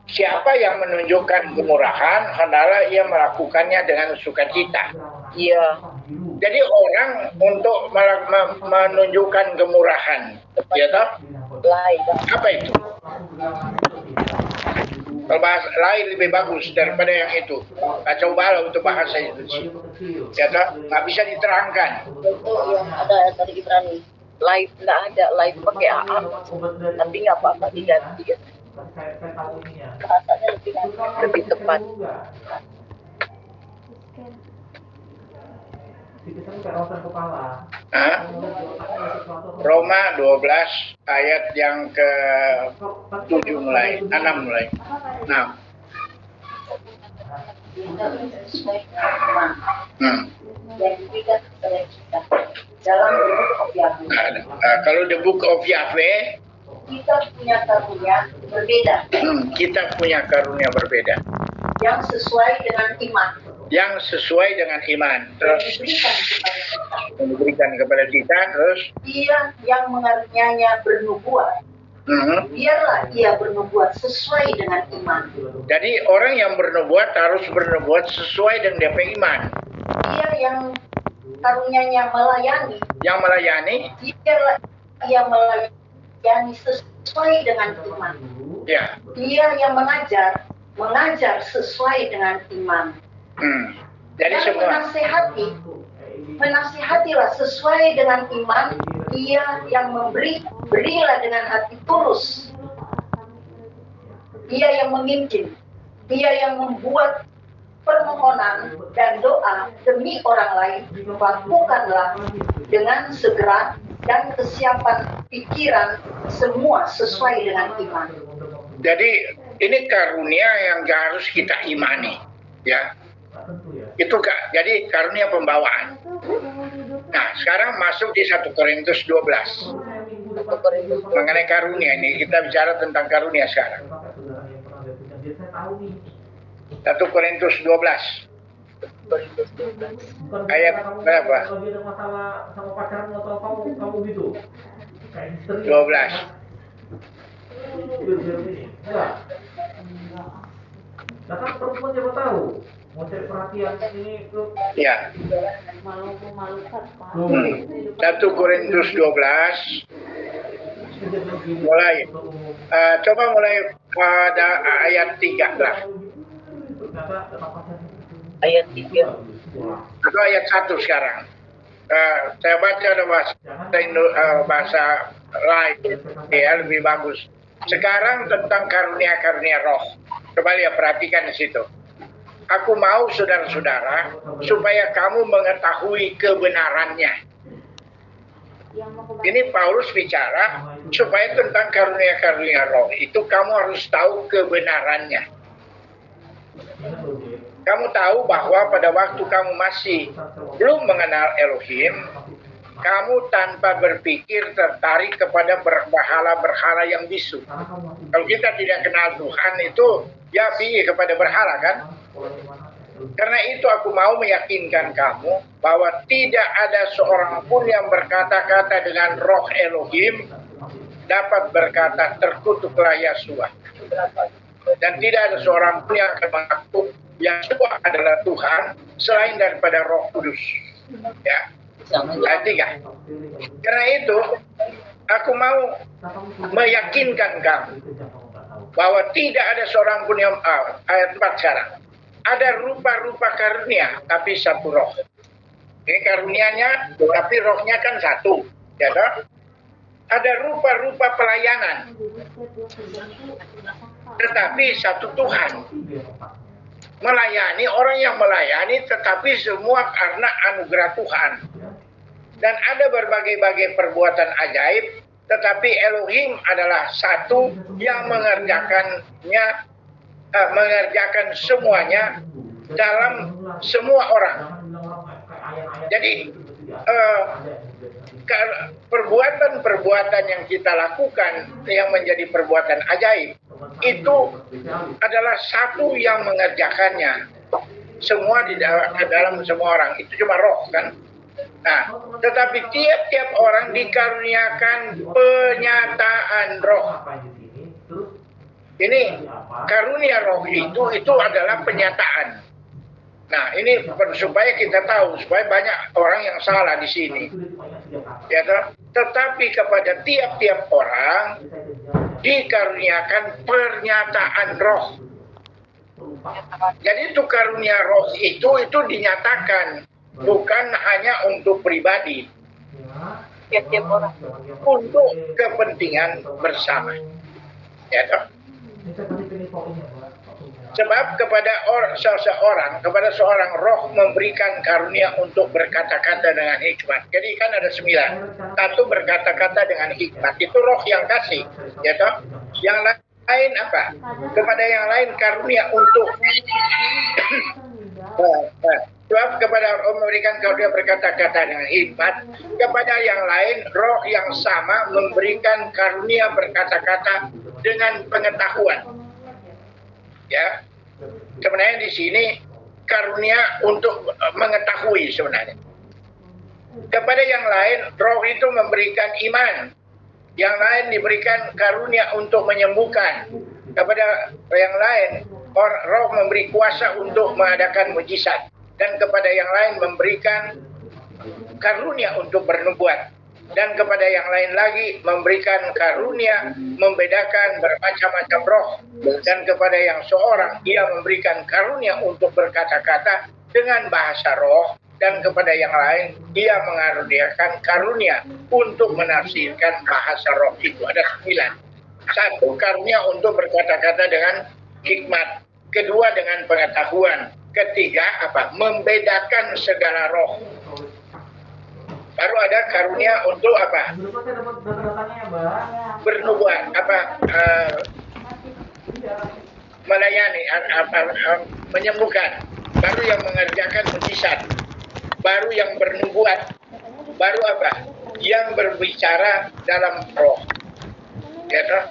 A: Siapa yang menunjukkan kemurahan, hendaklah ia melakukannya dengan sukacita.
B: Iya,
A: Jadi orang untuk menunjukkan kemurahan, ya toh?
B: lain.
A: Apa itu? Kalau bahasa lain lebih bagus daripada yang itu. Kacau balau untuk bahasa Indonesia. Ya toh? Nggak bisa diterangkan.
B: Itu yang ada tadi Ibrani. Live nggak ada, live pakai AA. Tapi nggak apa-apa diganti. Bahasanya lebih tepat.
A: Hah? Roma 12 ayat yang ke-7 mulai, 6 mulai. 6. Kalau the book of Yahweh,
B: Kita punya karunia berbeda.
A: Kita punya karunia berbeda.
B: Yang sesuai dengan iman.
A: Yang sesuai dengan iman. Terus diberikan kepada kita. Terus
B: Dia yang mengaruniainya bernubuat.
E: biarlah ia bernubuat sesuai dengan iman.
A: Jadi orang yang bernubuat harus bernubuat sesuai dengan DP iman.
E: Dia yang karunia-Nya melayani, biarlah ia melayani sesuai dengan iman.
A: Ya.
E: Dia yang mengajar sesuai dengan iman.
A: Jadi
E: Dan
A: semua
E: menasihatilah sesuai dengan iman. Dia yang berilah dengan hati tulus. Dia yang memimpin, dia yang membuat permohonan dan doa demi orang lain. Lakukanlah dengan segera dan kesiapan pikiran, semua sesuai dengan iman.
A: Jadi ini karunia yang harus kita imani, ya. Itu jadi karunia pembawaan. Nah, sekarang masuk di 1 Korintus 12. Mengenai karunia ini, kita bicara tentang karunia sekarang. 1 Korintus 12. Ayat berapa? 12.
D: Kan perempuan siapa tahu mau cari perhatian ini ke
A: Ya.
C: Memalukan Pak.
A: 1 Korintus 12 mulai. Coba mulai pada ayat 13.
B: Ayat 3.
A: Atau ayat 1 sekarang. Saya baca ada bahasa lain, ya lebih bagus. Sekarang tentang karunia-karunia roh. Coba lihat, perhatikan di situ. Aku mau saudara-saudara supaya kamu mengetahui kebenarannya. Ini Paulus bicara supaya tentang karunia-karunia roh itu kamu harus tahu kebenarannya. Kamu tahu bahwa pada waktu kamu masih belum mengenal Elohim, kamu tanpa berpikir tertarik kepada berhala-berhala yang bisu. Kalau kita tidak kenal Tuhan itu, ya pergi kepada berhala kan? Karena itu aku mau meyakinkan kamu bahwa tidak ada seorang pun yang berkata-kata dengan roh Elohim dapat berkata terkutuklah Yahshua. Dan tidak ada seorang pun yang akan mengaku Yahshua adalah Tuhan selain daripada Roh Kudus. Ya. Ayat 3. Karena itu aku mau meyakinkan kamu bahwa tidak ada seorang pun yang ayat 4 sekarang. Ada rupa-rupa karunia tapi satu roh. Ini karunianya tapi rohnya kan satu, ya toh? Ada rupa-rupa pelayanan tetapi satu Tuhan. Melayani, orang yang melayani tetapi semua karena anugerah Tuhan. Dan ada berbagai-bagai perbuatan ajaib, tetapi Elohim adalah satu yang mengerjakan semuanya dalam semua orang. Jadi perbuatan-perbuatan yang kita lakukan yang menjadi perbuatan ajaib itu adalah satu yang mengerjakannya. Semua di dalam semua orang itu cuma roh kan. Nah, tetapi tiap-tiap orang dikaruniakan penyataan roh. Ini karunia roh itu adalah penyataan. Nah, ini supaya kita tahu, supaya banyak orang yang salah di sini. Ya, tetapi kepada tiap-tiap orang dikaruniakan pernyataan roh. Jadi itu karunia roh itu dinyatakan bukan hanya untuk pribadi,
B: Tiap-tiap orang.
A: untuk kepentingan bersama. Ya, toh? Sebab kepada seorang roh memberikan karunia untuk berkata-kata dengan hikmat. Jadi kan ada 9. Satu berkata-kata dengan hikmat. Itu roh yang kasih. Ya toh? Yang lain apa? Kepada yang lain karunia untuk sebab kepada roh memberikan karunia berkata-kata dengan hikmat. Kepada yang lain roh yang sama memberikan karunia berkata-kata dengan pengetahuan. Ya, sebenarnya di sini karunia untuk mengetahui sebenarnya. Kepada yang lain roh itu memberikan iman. Yang lain diberikan karunia untuk menyembuhkan. Kepada yang lain, roh memberi kuasa untuk mengadakan mujizat. Dan kepada yang lain memberikan karunia untuk bernubuat. Dan kepada yang lain lagi memberikan karunia membedakan bermacam-macam roh. Dan kepada yang seorang, ia memberikan karunia untuk berkata-kata dengan bahasa roh. Dan kepada yang lain, dia mengaruniakan karunia untuk menafsirkan bahasa roh itu. Ada 9. 1, karunia untuk berkata-kata dengan hikmat. Kedua, dengan pengetahuan. Ketiga, apa? Membedakan segala roh. Baru ada karunia untuk apa? Bernubuat. Melayani, menyembuhkan. Baru yang mengerjakan mujizat. Baru yang bernubuat, baru apa? Yang berbicara dalam roh. Ya toh?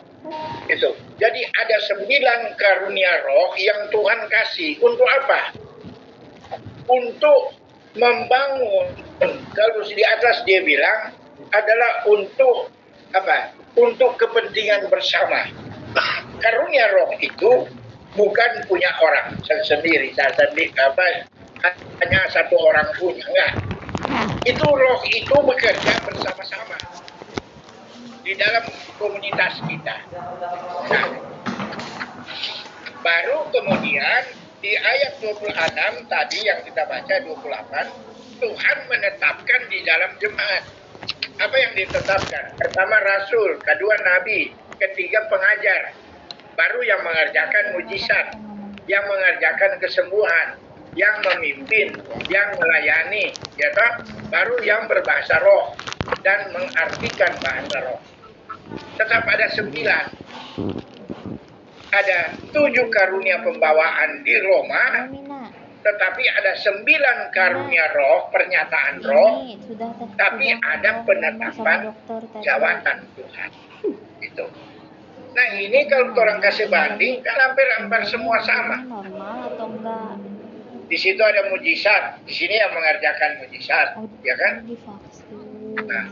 A: Itu. Jadi ada 9 karunia roh yang Tuhan kasih. Untuk apa? Untuk membangun. Kalau di atas dia bilang adalah untuk apa? Untuk kepentingan bersama. Karunia roh itu bukan punya orang sendiri, hanya satu orang punya, enggak. Itu roh itu bekerja bersama-sama di dalam komunitas kita. Nah, baru kemudian di ayat 26 tadi yang kita baca 28, Tuhan menetapkan di dalam jemaat. Apa yang ditetapkan? Pertama rasul, kedua nabi, ketiga pengajar, baru yang mengerjakan mujizat, yang mengerjakan kesembuhan, yang memimpin, yang melayani, ya toh? Baru yang berbahasa roh dan mengartikan bahasa roh. Tetap ada 9. Ada 7 karunia pembawaan di Roma, tetapi ada 9 karunia roh, pernyataan roh, tapi ada penetapan jawatan Tuhan. Itu. Nah ini kalau orang kasih banding, kan hampir semua sama.
C: Normal atau enggak?
A: Di situ ada mujizat, di sini yang mengerjakan mujizat, ya kan? Nah,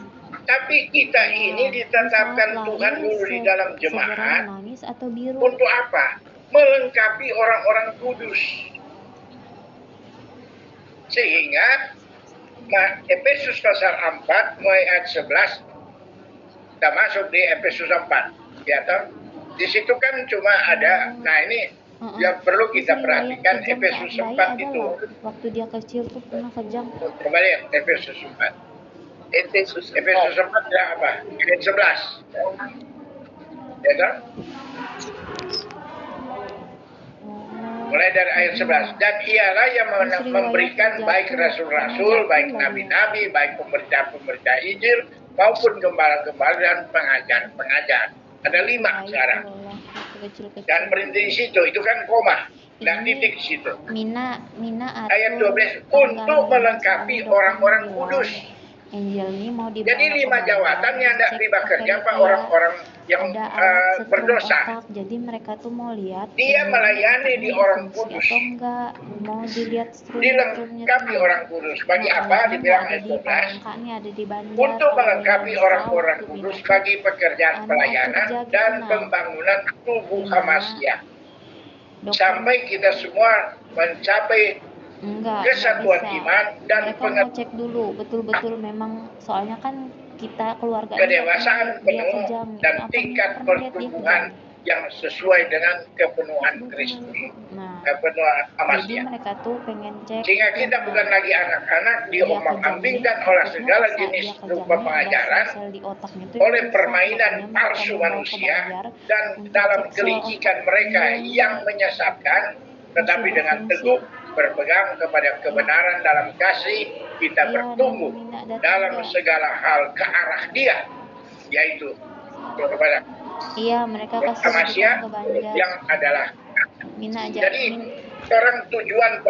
A: tapi kita ini ditetapkan Tuhan dulu di dalam jemaat untuk apa? Melengkapi orang-orang kudus. Sehingga Efesus pasal 4 mulai ayat 11 kita masuk di Efesus 4, ya toh? Di situ kan cuma ada, nah ini yang perlu kita perhatikan. Efesus 4 itu
C: waktu dia kecil tuh pernah kejang.
A: Kembali Efesus 4. Efesus 4 ada apa? Ayat 11. Ya kan? Mulai dari ayat 11. Dan ialah yang memberikan baik rasul-rasul, baik nabi-nabi, baik pemberita-pemberita Injil, maupun gembala-gembala dan pengajar-pengajar. Ada 5 sekarang. Dan berhenti di situ, itu kan koma. Dan titik di situ. Ayat 12, untuk melengkapi orang-orang kudus. Jadi 5 jawatan yang tidak bekerja Pak, orang-orang yang berdosa.
C: Jadi mereka tuh mau lihat
A: dia melayani di orang kudus.
C: Mau dilihat
A: dilengkapi orang kudus. Bagi apa? Dibilang ayat 12. Untuk melengkapi orang-orang kudus bagi pekerjaan pelayanan dan pembangunan tubuh Hamasya. Sampai kita semua mencapai kesatuan iman dan
C: mereka mau cek dulu betul-betul memang, soalnya kan kita keluarga
A: kedewasaan penuh dan tingkat pertumbuhan yang sesuai dengan kepenuhan Kristus, kepenuhan Hamasya.
C: Jadi mereka tuh pengen cek
A: sehingga kita bukan lagi anak-anak diombang-ambingkan oleh segala jenis rupa pengajaran, oleh permainan palsu manusia dan dalam kelicikan mereka yang menyesatkan, tetapi dengan teguh berpegang kepada kebenaran dalam kasih, kita bertumbuh dalam segala hal ke arah Dia, yaitu kepada
C: mereka kasih
A: Hamasya yang adalah. Jadi tujuan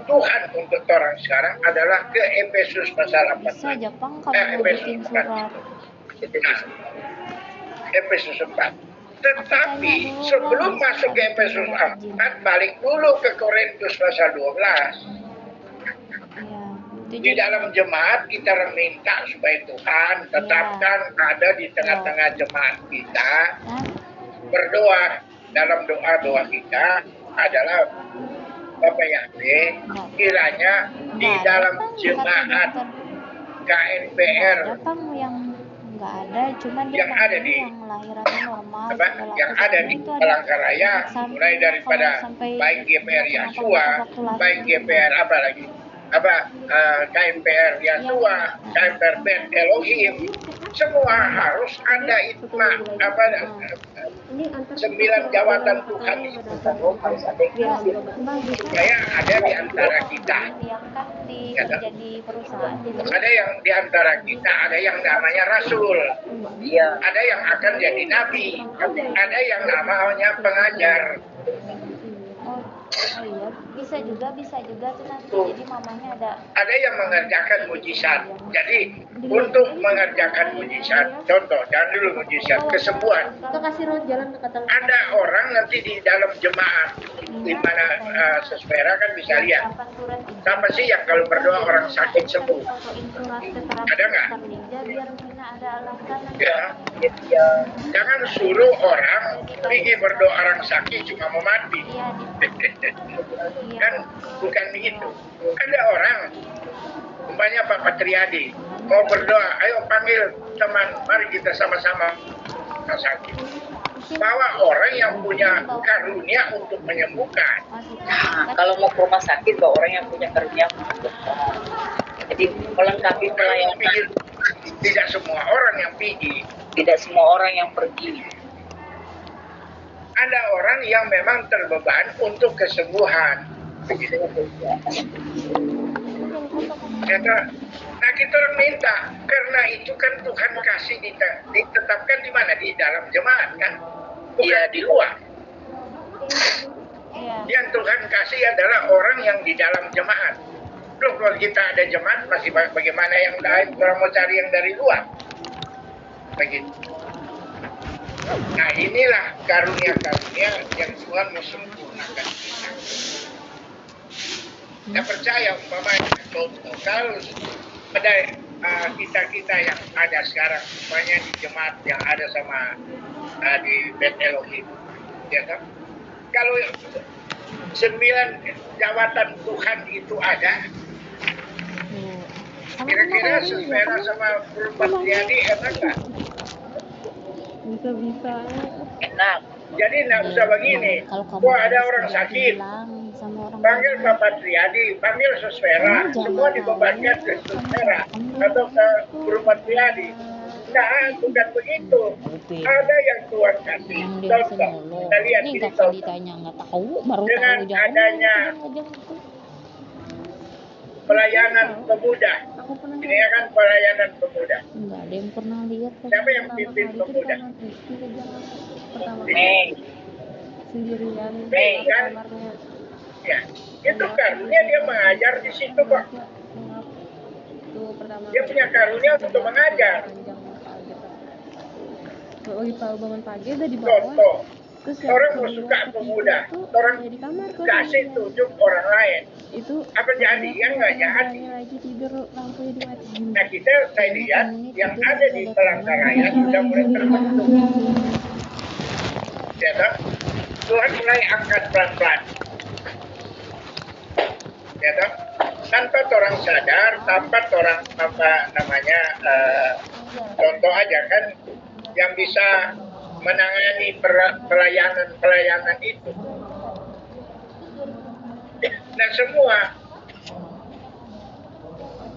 A: Tuhan untuk orang sekarang adalah ke Efesus pasal 4.
C: Bisa Jepang kalau bikin surat.
A: Efesus 4. Tetapi sebelum masuk ke Efesus 4, balik dulu ke Korintus pasal 12. Di dalam jemaat kita minta supaya Tuhan tetapkan ada di tengah-tengah jemaat kita. Berdoa, dalam doa-doa kita adalah Bapak Yahweh, kiranya di dalam jemaat KNPR
C: yang nggak ada, cuma dia
A: yang ada di
C: yang lahirannya normal,
A: yang ada di Palangkaraya, mulai daripada baik GPR Yasua, baik GPR apa lagi, KMPR Yasua, KMPR Ben Elohim, semua harus ada itma sembilan jawatan Tuhan itu supaya ada di antara kita.
C: Jadi perusahaan
A: Ada yang di antara kita, ada yang namanya rasul, ada yang akan jadi nabi, ada yang namanya pengajar.
C: Oh iya, bisa juga tuh nanti. Jadi mamanya
A: Ada yang mengerjakan mujizat. Jadi untuk mengerjakan mujizat, contoh, jangan dulu mujizat, kesembuhan. Ada orang nanti di dalam jemaat, di mana sesbera kan bisa lihat. Siapa sih yang kalau berdoa orang sakit sembuh? Ada nggak? Ya. Jangan suruh orang pergi berdoa orang sakit cuma mau mati. Kan bukan begitu. Ada orang, umpamanya Pak Patriadi, mau berdoa, ayo panggil teman, mari kita sama-sama sakit. Bawa orang yang punya karunia untuk menyembuhkan.
B: Nah, kalau mau ke rumah sakit, bawa orang yang punya karunia untuk menyembuhkan. Jadi melengkapi pelayanan.
A: Tidak semua orang yang pergi.
B: Tidak semua orang yang pergi.
A: Ada orang yang memang terbeban untuk kesembuhan. Begitu. Nah kita minta, karena itu kan Tuhan kasih ditetapkan di mana? Di dalam jemaat kan? Bukan di luar. Yang Tuhan kasih adalah orang yang di dalam jemaat. Loh, kalau kita ada jemaat, masih bagaimana yang lain? Orang mau cari yang dari luar. Begitu. Nah inilah karunia-karunia yang Tuhan mau sempurnakan kita. Saya percaya umpamanya kalau ada kita yang ada sekarang, umpamanya di jemaat yang ada sama di Bet Elohim, ya kan? Kalau 9 jawatan Tuhan itu ada, kira-kira sesbera sama Perubahan Jadi enak nggak?
C: bisa
B: Enak.
A: Jadi nggak usah begini. Wah ada orang sakit, panggil Bapak Triadi, panggil sesbera, semua dibebankan ke sesbera atau ke Perubahan Triadi. Nah, bukan begitu. Ada yang Tuhan kasih. Contoh, kita lihat ini contoh. Dengan adanya pelayanan pemuda. Ini kan pelayanan pemuda.
C: Enggak ada yang pernah lihat.
A: Siapa yang pimpin pemuda?
C: Sendirian.
A: Kan? Ya, itu karunia dia mengajar di situ kok. Dia punya karunia untuk mengajar.
C: Lagi bangun pagi udah di bawah.
A: Contoh, orang mau suka pemuda, orang kasih tunjuk orang lain.
C: Itu
A: apa jadi? Yang nggak jadi.
C: lagi tidur lampunya dimatiin.
A: Nah kita saya lihat yang ada di Palangkaraya sudah mulai terbentuk. Ya tak? Tuhan mulai angkat pelan-pelan. Ya tak? Tanpa orang sadar, tanpa orang contoh aja kan yang bisa menangani pelayanan itu. Nah semua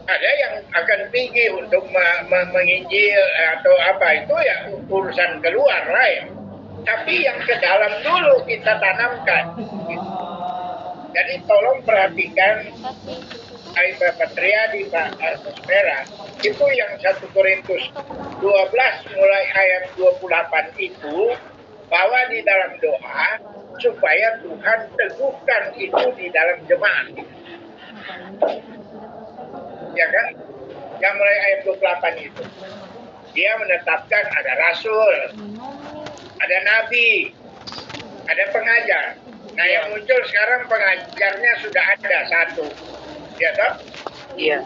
A: ada yang akan pergi untuk menginjil atau apa itu ya urusan keluar lain. Tapi yang ke dalam dulu kita tanamkan. Jadi tolong perhatikan Bapak Triadi, Pak Sesbera, itu yang 1 Korintus 12 mulai ayat 28 itu bahwa di dalam doa supaya Tuhan teguhkan itu di dalam jemaat. Ya kan? Yang mulai ayat 28 itu. Dia menetapkan ada rasul, ada nabi, ada pengajar. Nah yang muncul sekarang pengajarnya sudah ada 1. Ya toh?
B: Iya.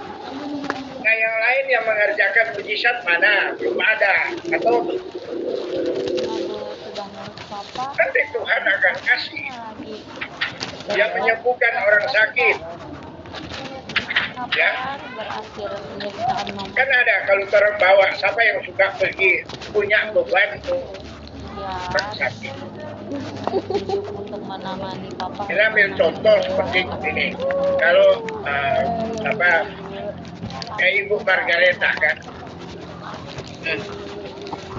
A: Nah, yang lain yang mengerjakan mujizat mana? Belum ada. Atau
C: Aduh, sudah ngurus papa.
A: nanti Tuhan akan kasih.
C: Lagi.
A: Dia menyembuhkan orang sakit. Ya.
C: Kapan berakhir menjadi saat ngomong?
A: Kan ada kalau orang bawa, siapa yang suka pergi punya beban tuh
C: Ya,
A: orang sakit.
C: hidup untuk menemani papa.
A: Kita ambil contoh seperti ini. Kalau kayak Ibu Margareta kan,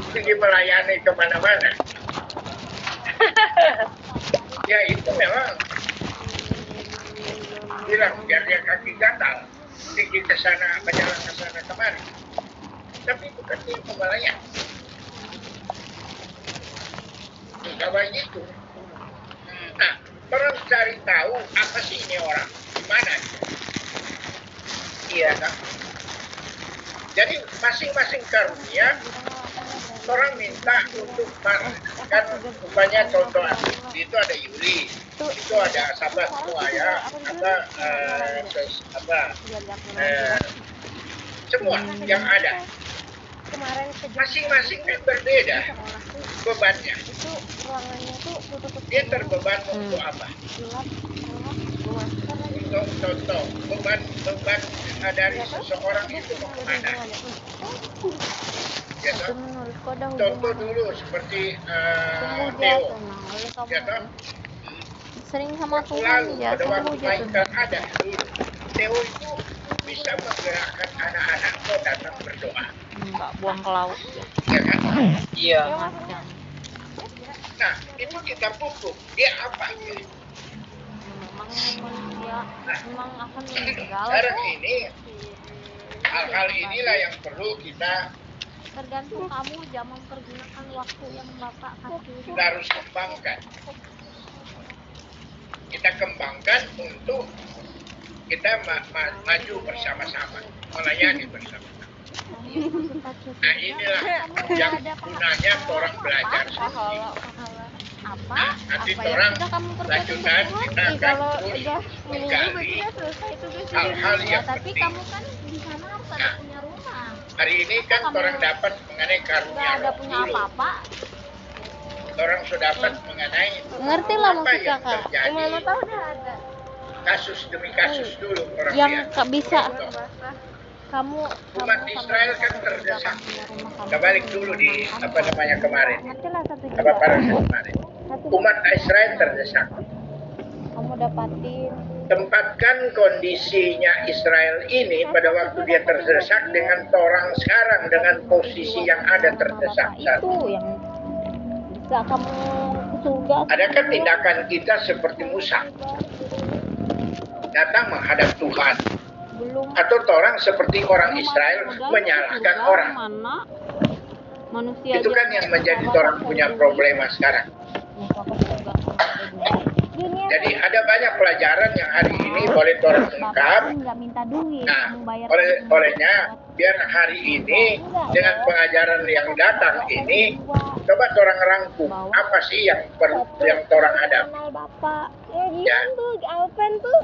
A: pergi melayani kemana-mana. Ya itu memang bilang biar dia kaki gatal, pergi ke sana, berjalan ke sana kemari. Tapi bukan dia melayani. Gak baik itu. Nah, orang cari tahu apa sih ini orang, gimana? Iya kan? Jadi masing-masing karunia orang minta untuk kan rupanya contoh itu ada Yuli, itu ada sahabat semua ya, semua yang ada. Masing-masing kan berbeda bebannya. Dia terbeban untuk apa? Untuk contoh beban dari seseorang itu mau kemana? Ya, toh? Contoh dulu seperti Theo, ya toh?
C: Sering sama
A: Waktu
C: Tuhan
A: lalu
C: ya,
A: pada waktu
C: sembuh aja tuh.
A: Michael ada dulu, Theo itu bisa menggerakkan anak-anak mau datang berdoa,
C: Enggak buang ke laut ya.
A: ya kan?
B: Iya.
C: Macam.
A: Nah itu kita pupuk dia apa?
C: Memang manusia memang akan meninggal.
A: Sekarang ini hal-hal inilah yang perlu kita
C: Tergantung kamu jam mempergunakan waktu yang Bapak kasih.
A: kita harus kembangkan. Kita kembangkan untuk kita maju bersama-sama, melayani bersama-sama. Nah inilah yang gunanya orang belajar seperti ini.
C: Apa?
A: Nah, nanti
C: Apa yang
A: orang
C: sudah kamu kerjakan
A: lanjutan
C: Tuhan?
A: kita akan terus menggali hal-hal yang
C: Tapi
A: penting.
C: kamu kan di sana harus ada
A: Nah,
C: punya rumah.
A: hari ini kan orang dapat mengenai
C: Nggak
A: karunia
C: ada
A: roh
C: punya
A: dulu.
C: apa-apa.
A: Orang sudah dapat mengenai
C: Ngerti lah
A: apa
C: maksud
A: yang
C: kakak.
A: terjadi
C: tahu dah ada.
A: kasus demi kasus dulu orang
C: Yang
A: lihat.
C: Kak bisa
A: Contoh.
C: kamu
A: Umat Israel kan terdesak. Kita balik dulu di apa namanya kemarin,
C: Ngerti lah satu
A: apa para kemarin.
C: Satu
A: Umat Israel terdesak.
C: kamu dapatin.
A: Tempatkan kondisinya Israel ini pada waktu dia terdesak dengan orang sekarang dengan posisi yang ada terdesak.
C: Itu yang bisa kamu ke surga.
A: Adakah tindakan kita seperti Musa datang menghadap Tuhan,
C: Belum.
A: atau orang seperti orang Israel menyalahkan orang?
C: Mana? Manusia
A: Itu kan yang menjadi orang punya problema sekarang. Jadi ada banyak pelajaran yang hari ini boleh orang ungkap.
C: Nggak minta duit.
A: Nah,
C: kamu bayar
A: olehnya biar hari ini dengan pengajaran yang datang ini coba orang rangkum apa sih yang perlu yang orang hadap.
C: Kenal Bapak.
A: Ya.
C: Alpen tuh.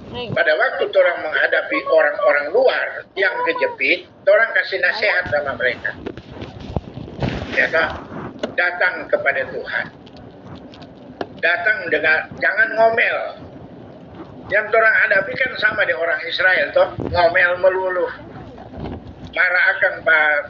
A: Pada waktu orang menghadapi orang-orang luar yang kejepit, orang kasih nasihat sama mereka. Ya kan? Datang kepada Tuhan. Datang dengan jangan ngomel. Yang orang hadapi kan sama di orang Israel toh, ngomel melulu. Marah akan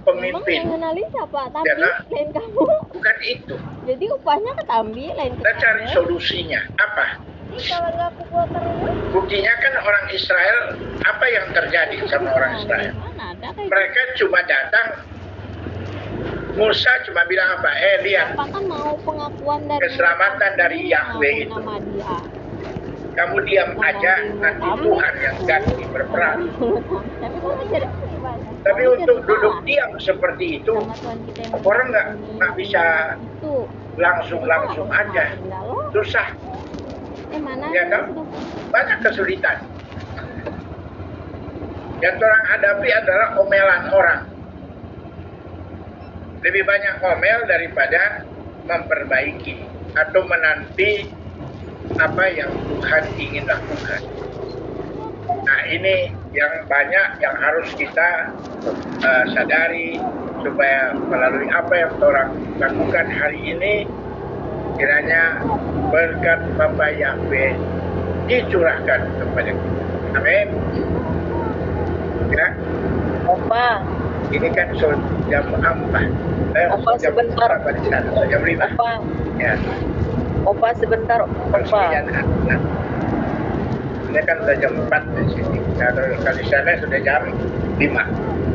A: pemimpin.
C: Memang yang kenalin siapa? Tambi
A: Ya, kan?
C: lain kamu.
A: Bukan itu.
C: Jadi upahnya ke Tambi lain
A: Kita cari solusinya. Apa?
C: Kalau nggak aku buat terus,
A: Buktinya kan orang Israel, apa yang terjadi sama orang Israel?
C: mana ada kayak
A: Mereka cuma datang, Musa cuma bilang apa? Lihat,
C: Bapak kan mau pengakuan dari
A: keselamatan dari Yahweh itu.
C: nama dia.
A: Kamu diam aja, nanti Tuhan yang ganti berperan.
C: Tapi kamu jadi
A: Tapi untuk duduk diam seperti itu,
C: sama Tuhan kita yang
A: orang nggak bisa
C: itu
A: langsung aja. Susah,
C: mana
A: ya kan? Banyak kesulitan. Yang orang hadapi adalah omelan orang. Lebih banyak ngomel daripada memperbaiki atau menanti apa yang Tuhan ingin lakukan. Nah ini yang banyak yang harus kita sadari supaya melalui apa yang orang lakukan hari ini kiranya berkat Bapa Yahweh dicurahkan kepada kita. Amin. Ya,
B: Opa,
A: ini kan jam 4.
B: Opa
A: Jam
B: sebentar.
A: berapa di sana? Jam 5.
B: Opa,
A: Ya.
B: Opa sebentar, Opa.
A: Ini kan sudah jam 4 di sini. Nah, kalau di sana sudah jam 5.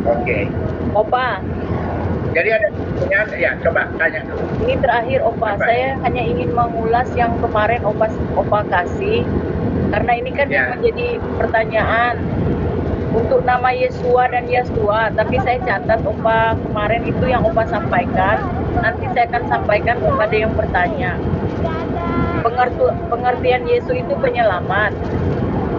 A: Oke.
B: Opa,
A: Jadi ada pertanyaan, ya coba tanya dulu.
B: ini terakhir Opa,
A: Apa?
B: saya hanya ingin mengulas yang kemarin Opa kasih, karena ini kan
A: Ya.
B: yang menjadi pertanyaan untuk nama Yesua dan Yesua, tapi saya catat Opa kemarin itu yang Opa sampaikan, nanti saya akan sampaikan kepada yang bertanya. Pengertian Yesus itu penyelamat,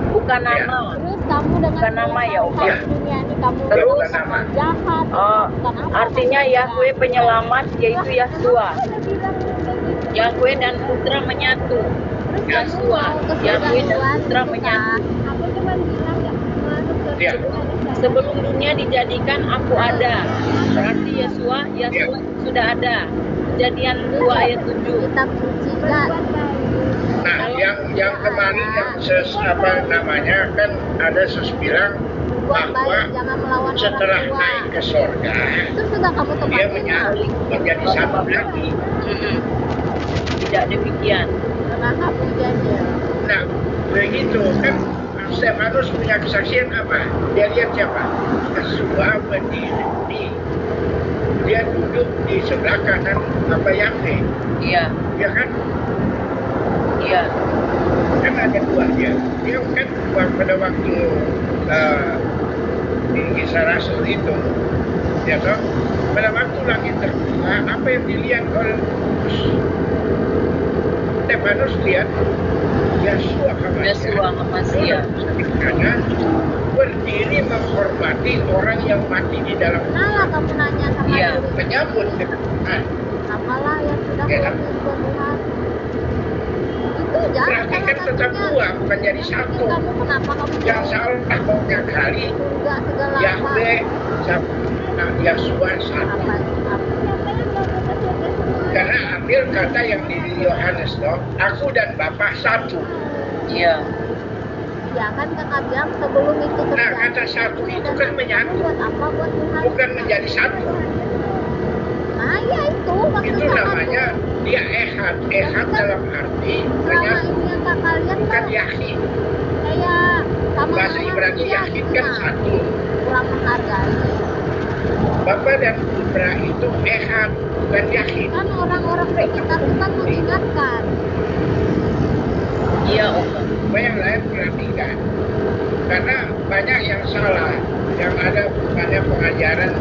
B: bukan
A: Ya.
B: nama.
F: Terus kamu dengan
B: Bukan nama ya,
F: Tuhan
A: Iya.
F: di dunia ini kamu
B: Terus,
A: bukan nama.
F: jahat. Bukan apa,
B: Artinya
F: kamu
B: Yahweh
F: jahat.
B: penyelamat yaitu Yesua.
F: Udah bilang begitu.
B: Yahweh dan Putra menyatu.
F: Terus
B: Yesua,
F: kamu mau ke
B: Yahweh dan
F: surga
B: Putra
F: duluan,
B: menyatu.
F: Aku cuma bilang ya masuk ke
A: Iya.
F: surga.
B: Sebelum dunia dijadikan aku ada. Berarti Yesua sudah ada. Kejadian 2 ayat 7.
F: Kitab suci enggak.
A: Nah, yang kemarin yang apa namanya kan ada bilang
F: Buat
A: bahwa
F: baik, jangan melawan
A: setelah
F: orang tua.
A: naik ke sorga
F: Itu sudah kamu
A: dia
F: tepatin
A: menyatu menjadi satu lagi.
B: Tidak demikian.
F: karena kamu jadi.
A: Nah, begitu kan Stefanus punya kesaksian apa? Dia lihat siapa? Yesua berdiri. Dia duduk di sebelah kanan apa Yahweh,
B: Iya,
A: ya kan?
B: iya.
A: Kan ada dua dia. Dia kan pada waktu di Kisah Rasul itu, ya toh, pada waktu langit terbuka, apa yang dilihat oleh Stefanus lihat Yesua
B: Yesua Hamasiah.
A: karena berdiri menghormati orang yang mati di dalam
F: Kenapa kamu nanya sama
B: Iya.
F: diri?
A: menyambut dengan Tuhan.
F: Apalah yang sudah
A: Ya.
F: kau buat Tuhan. Itu jangan
A: Berarti kan tetap dua, bukan jadi satu.
F: Kamu kenapa kamu
A: Yang salah banyak kali
F: surga segala
A: Yahweh sama Yesua satu.
F: apa?
A: Karena ambil kata yang di Yohanes toh, aku dan Bapa satu.
B: Iya.
F: Ya kan kakak bilang sebelum itu
A: Nah,
F: terjadi.
A: kata satu itu kan menyatu,
F: Buat apa buat Tuhan?
A: bukan menjadi satu.
F: Nah ya itu
A: Itu
F: maksudnya
A: namanya dia ehad. Ehad dalam arti
F: Selama
A: menyatu,
F: ini yang kakak lihat
A: bukan
F: kan
A: yahid.
F: kayak sama
A: Bahasa Ibrani yahid kan satu.
F: kurang menghargai.
A: Bapa dan Putra itu ehad, bukan yahid.
F: Kan orang-orang sekitar itu kan mengingatkan.
B: Iya, Opa.
A: Supaya yang lain perhatikan. Karena banyak yang salah. Yang ada banyak pengajaran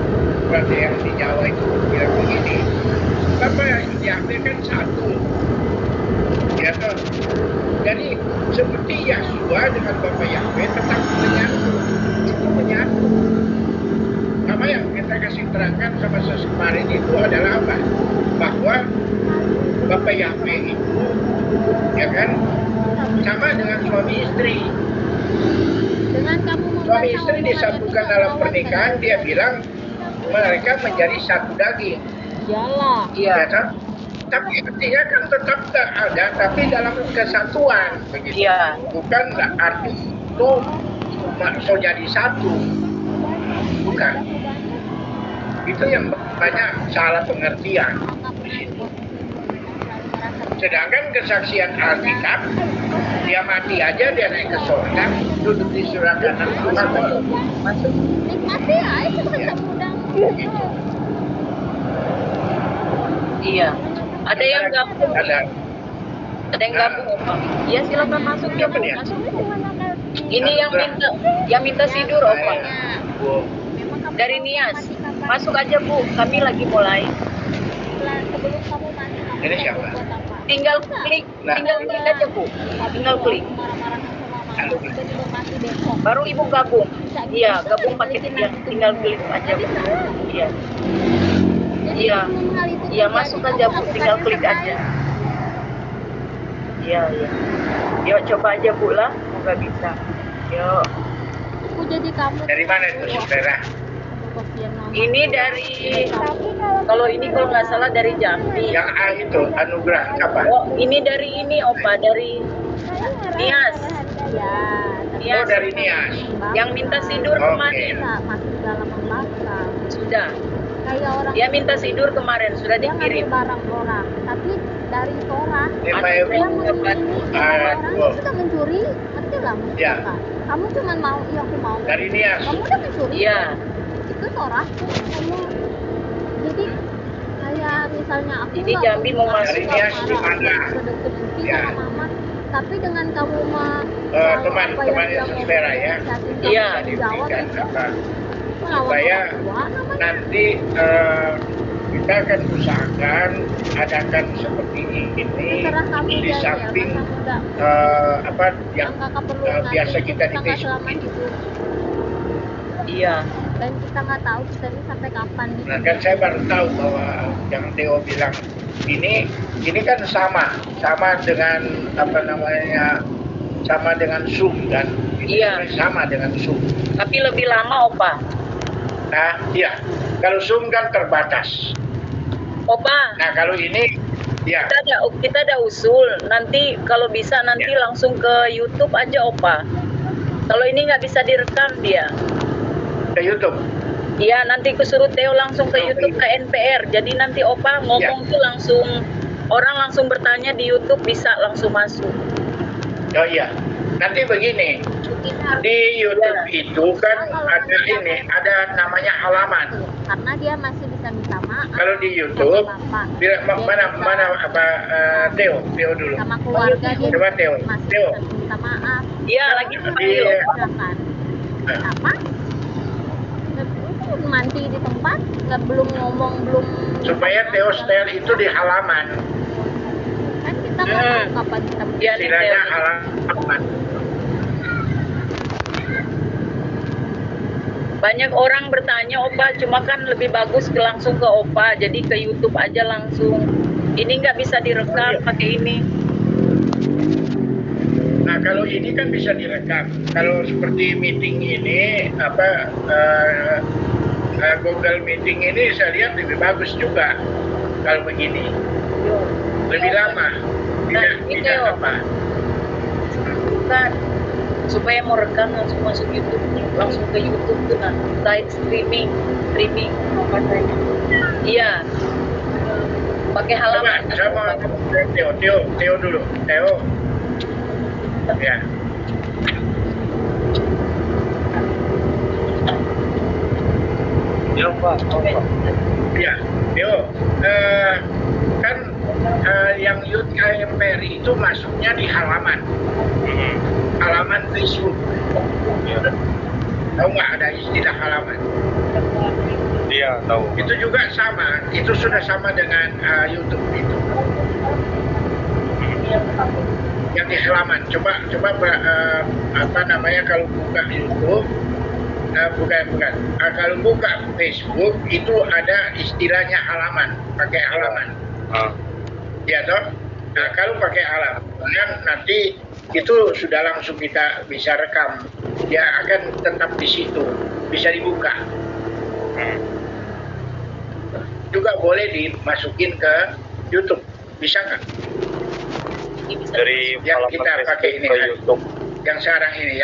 A: seperti yang di Jawa itu bilang begini. Bapa Yahweh kan satu. Ya toh. Jadi seperti Yesua dengan Bapa Yahweh tetap menyatu. Itu menyatu. Sama yang kita kasih terangkan sama kemarin itu adalah apa? Bahwa Bapa Yahweh itu, ya kan, sama dengan suami istri.
F: Dengan kamu
A: Suami istri disambungkan dalam pernikahan, dia bilang mereka menjadi satu daging.
F: Iyalah.
B: Iya.
A: Ya kan? Tapi artinya kan tetap ada, tapi dalam kesatuan. Begitu.
B: Iya.
A: Bukan arti itu so jadi satu. Bukan. Itu yang banyak salah pengertian di situ. Sedangkan kesaksian Alkitab, dia mati aja, dia naik ke surga, duduk di sebelah kanan Tuhan.
B: Masuk.
F: Nikmati aja ketemu dan
A: Gitu.
B: Iya. Ada yang gabung.
A: Ada.
B: Ada yang gabung, Opa. Iya, silakan masuk ya, Bu.
A: Siapa dia?
B: Masuk. Ini yang minta sidur, Opa.
A: Bu.
B: Dari Nias. Masuk aja, Bu. Kami lagi mulai.
F: sebelum kamu mati kamu
A: Ini siapa?
F: buat apa?
B: Tinggal klik aja, Bu. Tinggal klik.
F: Marah-marah sama mama tiba-tiba mati besok.
B: Baru Ibu gabung. Iya, gabung pakai tinggal klik aja, Bu. Iya.
F: Jadi
B: Iya.
F: sebelum hal itu
B: Iya,
F: terjadi,
B: masuk
F: kamu
B: aja, Bu.
F: lakukan
B: Tinggal
F: yang
B: klik
F: terbaik.
B: aja. Iya, iya. Yuk, coba aja, Bu lah. Semoga bisa. Yuk.
F: Aku jadi kamu
A: Dari mana itu saudara?
F: kopian mama.
B: Ini dari,
F: Tapi kalau
B: kalau ini kalau nggak salah dari Jambi.
A: Yang A itu anugerah apa?
B: Oh, ini dari ini Opa, dari Nias.
F: ya, tapi
A: Oh
B: Nias.
A: dari Nias.
B: Yang minta sidur
A: Oke.
B: kemarin.
F: bisa masuk dalam membakar.
B: Sudah.
F: Kayak orang
B: Dia minta sidur kemarin, sudah
F: dia ngambil
B: dikirim.
F: barang orang, tapi dari orang
A: 5.000.
F: dia mengiming orang
A: Aduh.
F: itu sudah mencuri, ngerti lah maksudnya
A: Ya.
F: Kak? Kamu cuma mau, iya aku mau.
A: Dari Nias.
F: Kamu udah mencuri.
B: Iya.
F: Itu Torah. Kamu jadi kayak misalnya aku
B: Jadi
F: nggak
B: Jambi mau
F: aku
B: masuk
F: nggak
A: Nias di
F: marah,
A: mana?
F: aku sedekah
A: Ya.
F: sama mama. Tapi dengan kamu
A: Teman-temannya saudara ya.
B: Iya.
F: dijawab
A: Diberikan
F: itu
A: apa?
F: melawan
A: Supaya
F: orang tua namanya.
A: Nanti kita akan usahakan adakan seperti ini
F: Terserah kamu
A: di
F: aja ya,
A: samping
F: masa muda.
A: apa yang
F: Yang kakak perlu
A: biasa
F: ngasih
A: kita di
F: nggak
A: Facebook
F: selama
A: itu.
F: hidup.
B: Iya.
F: Dan kita nggak tahu kita ini sampai kapan gitu.
A: Nah kan saya baru tahu bahwa yang Theo bilang ini kan sama dengan apa namanya, sama dengan Zoom kan. Ini
B: Iya.
A: sebenarnya sama dengan Zoom.
B: Tapi lebih lama Opa.
A: Nah iya, kalau Zoom kan terbatas.
B: Opa,
A: Nah kalau ini ya
B: kita ada usul. Nanti kalau bisa nanti
A: Ya.
B: langsung ke YouTube aja Opa. Kalau ini nggak bisa direkam dia.
A: ke YouTube.
B: Iya, nanti kusuruh Theo langsung ke YouTube ke NPR. Jadi nanti Opa ngomong tuh langsung, orang langsung bertanya di YouTube bisa langsung masuk.
A: Oh iya. Nanti begini, di YouTube itu kan ada ini, ada namanya halaman.
F: Karena dia masih bisa minta maaf.
A: Kalau di YouTube,
F: sama bapak.
A: bila,
F: Dia
A: mana
F: bisa
A: apa Theo dulu.
F: sama keluarga dia
A: Coba Theo,
F: masih
A: Theo.
F: bisa minta maaf.
B: Iya, lagi dipanggil.
A: Iya.
F: Silakan. Apa? Itu mandi di tempat, nggak belum ngomong belum.
A: Supaya Theo style itu di halaman,
F: Kan kita nggak tahu kapan kita.
B: Iya, nih,
A: istilahnya
B: Theo.
A: halaman.
B: Banyak orang bertanya Opa, cuma kan lebih bagus langsung ke Opa, jadi ke YouTube aja langsung. Ini nggak bisa direkam pakai ini.
A: Nah kalau ini kan bisa direkam. Kalau seperti meeting ini apa Google Meeting ini saya lihat lebih bagus juga kalau begini. Lebih lama. Tidak apa.
B: Bukan, supaya mau rekam langsung masuk YouTube, langsung ke YouTube tuh nah, live streaming. Iya. Pakai
A: Coba
B: halaman.
A: saya mau Theo dulu. Theo. Ya.
D: Ya Pak.
A: Ya, Theo. Kan yang Youth KMPR itu masuknya di halaman. Halaman Facebook. Tahu nggak ada istilah halaman?
D: Iya tahu.
A: Itu juga sama. Itu sudah sama dengan YouTube itu. Yang di halaman. Coba apa namanya kalau buka YouTube. Bukan. Kalau buka Facebook itu ada istilahnya halaman, pakai halaman. Ya toh. Nah kalau pakai halaman nanti itu sudah langsung kita bisa rekam. Dia akan tetap di situ, bisa dibuka. Juga boleh dimasukin ke YouTube, bisa nggak?
D: Dari
A: Yang
D: halaman
A: kita
D: Facebook
A: pakai ini
D: ke
A: kan?
D: YouTube.
A: Yang sekarang ini,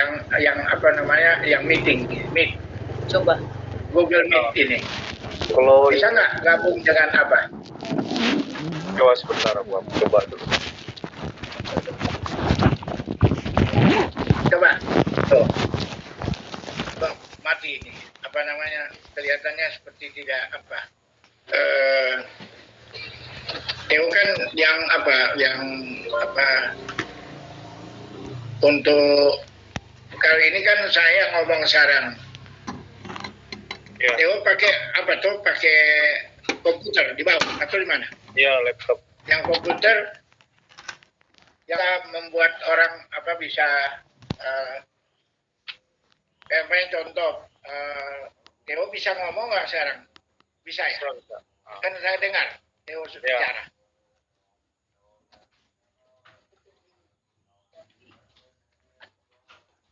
A: yang apa namanya, yang meet,
B: Coba.
A: Google Meet ini,
D: Kalau
A: bisa nggak gabung dengan apa?
D: coba sebentar aku coba dulu.
A: Coba, tuh, mati ini, apa namanya, kelihatannya seperti tidak apa. Theo kan yang apa untuk kali ini kan saya ngomong sekarang.
D: Ya,
A: Theo pakai apa tuh? Pakai komputer di bawah atau di mana?
D: ya laptop.
A: Yang komputer yang membuat orang apa bisa kayak contoh Theo bisa ngomong nggak sekarang? Bisa ya? Kan saya dengar Theo bicara.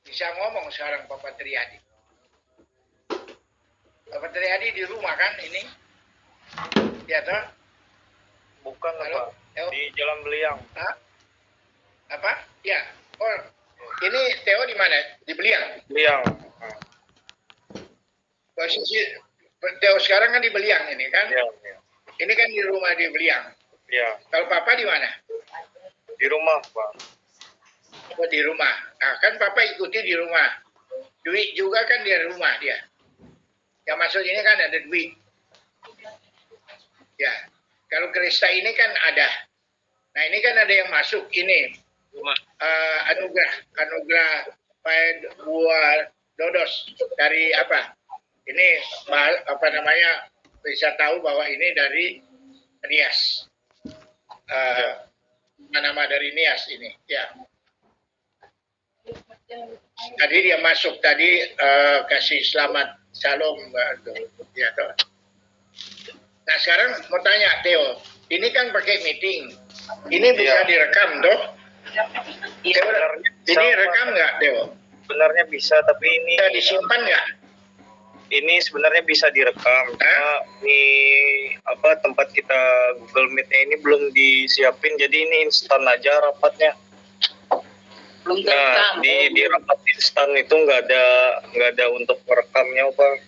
A: Bisa ngomong sekarang Bapak Triadi. Bapak Triadi di rumah kan ini? Ya toh?
G: Bukan
A: Halo?
G: Pak,
A: Teo?
G: di Jalan Beliang.
A: Hah? Apa? Ya. Oh, ini Teo di mana? Di Beliang.
G: Beliang.
A: Posisi Teo sekarang kan di Beliang ini kan?
G: Iya, iya.
A: Ini kan di rumah di Beliang.
G: Iya,
A: Kalau Papa di mana?
G: di rumah Pak.
A: Oh, di rumah. Nah, kan Papa ikuti di rumah. Duit juga kan di rumah dia. Yang masuk ini kan ada duit. Ya. Kalau Krista ini kan ada. Nah, ini kan ada yang masuk ini.
G: Rumah.
A: Anugerah Pak Buah Dodos dari apa? Ini apa namanya? Bisa tahu bahwa ini dari Nias. Nama dari Nias ini, ya. Tadi dia masuk tadi kasih selamat salam, ya toh. Nah sekarang mau tanya Theo, ini kan pakai meeting, ini bisa direkam toh? Theo, ini rekam nggak Theo?
G: Sebenarnya bisa, tapi ini
A: Bisa disimpan nggak?
G: ini sebenarnya bisa direkam. Cuma ini apa tempat kita Google Meet-nya ini belum disiapin, jadi ini instan aja rapatnya.
B: Belum
G: Nah,
B: terekam.
G: di rapat instan itu nggak ada untuk merekamnya, Pak.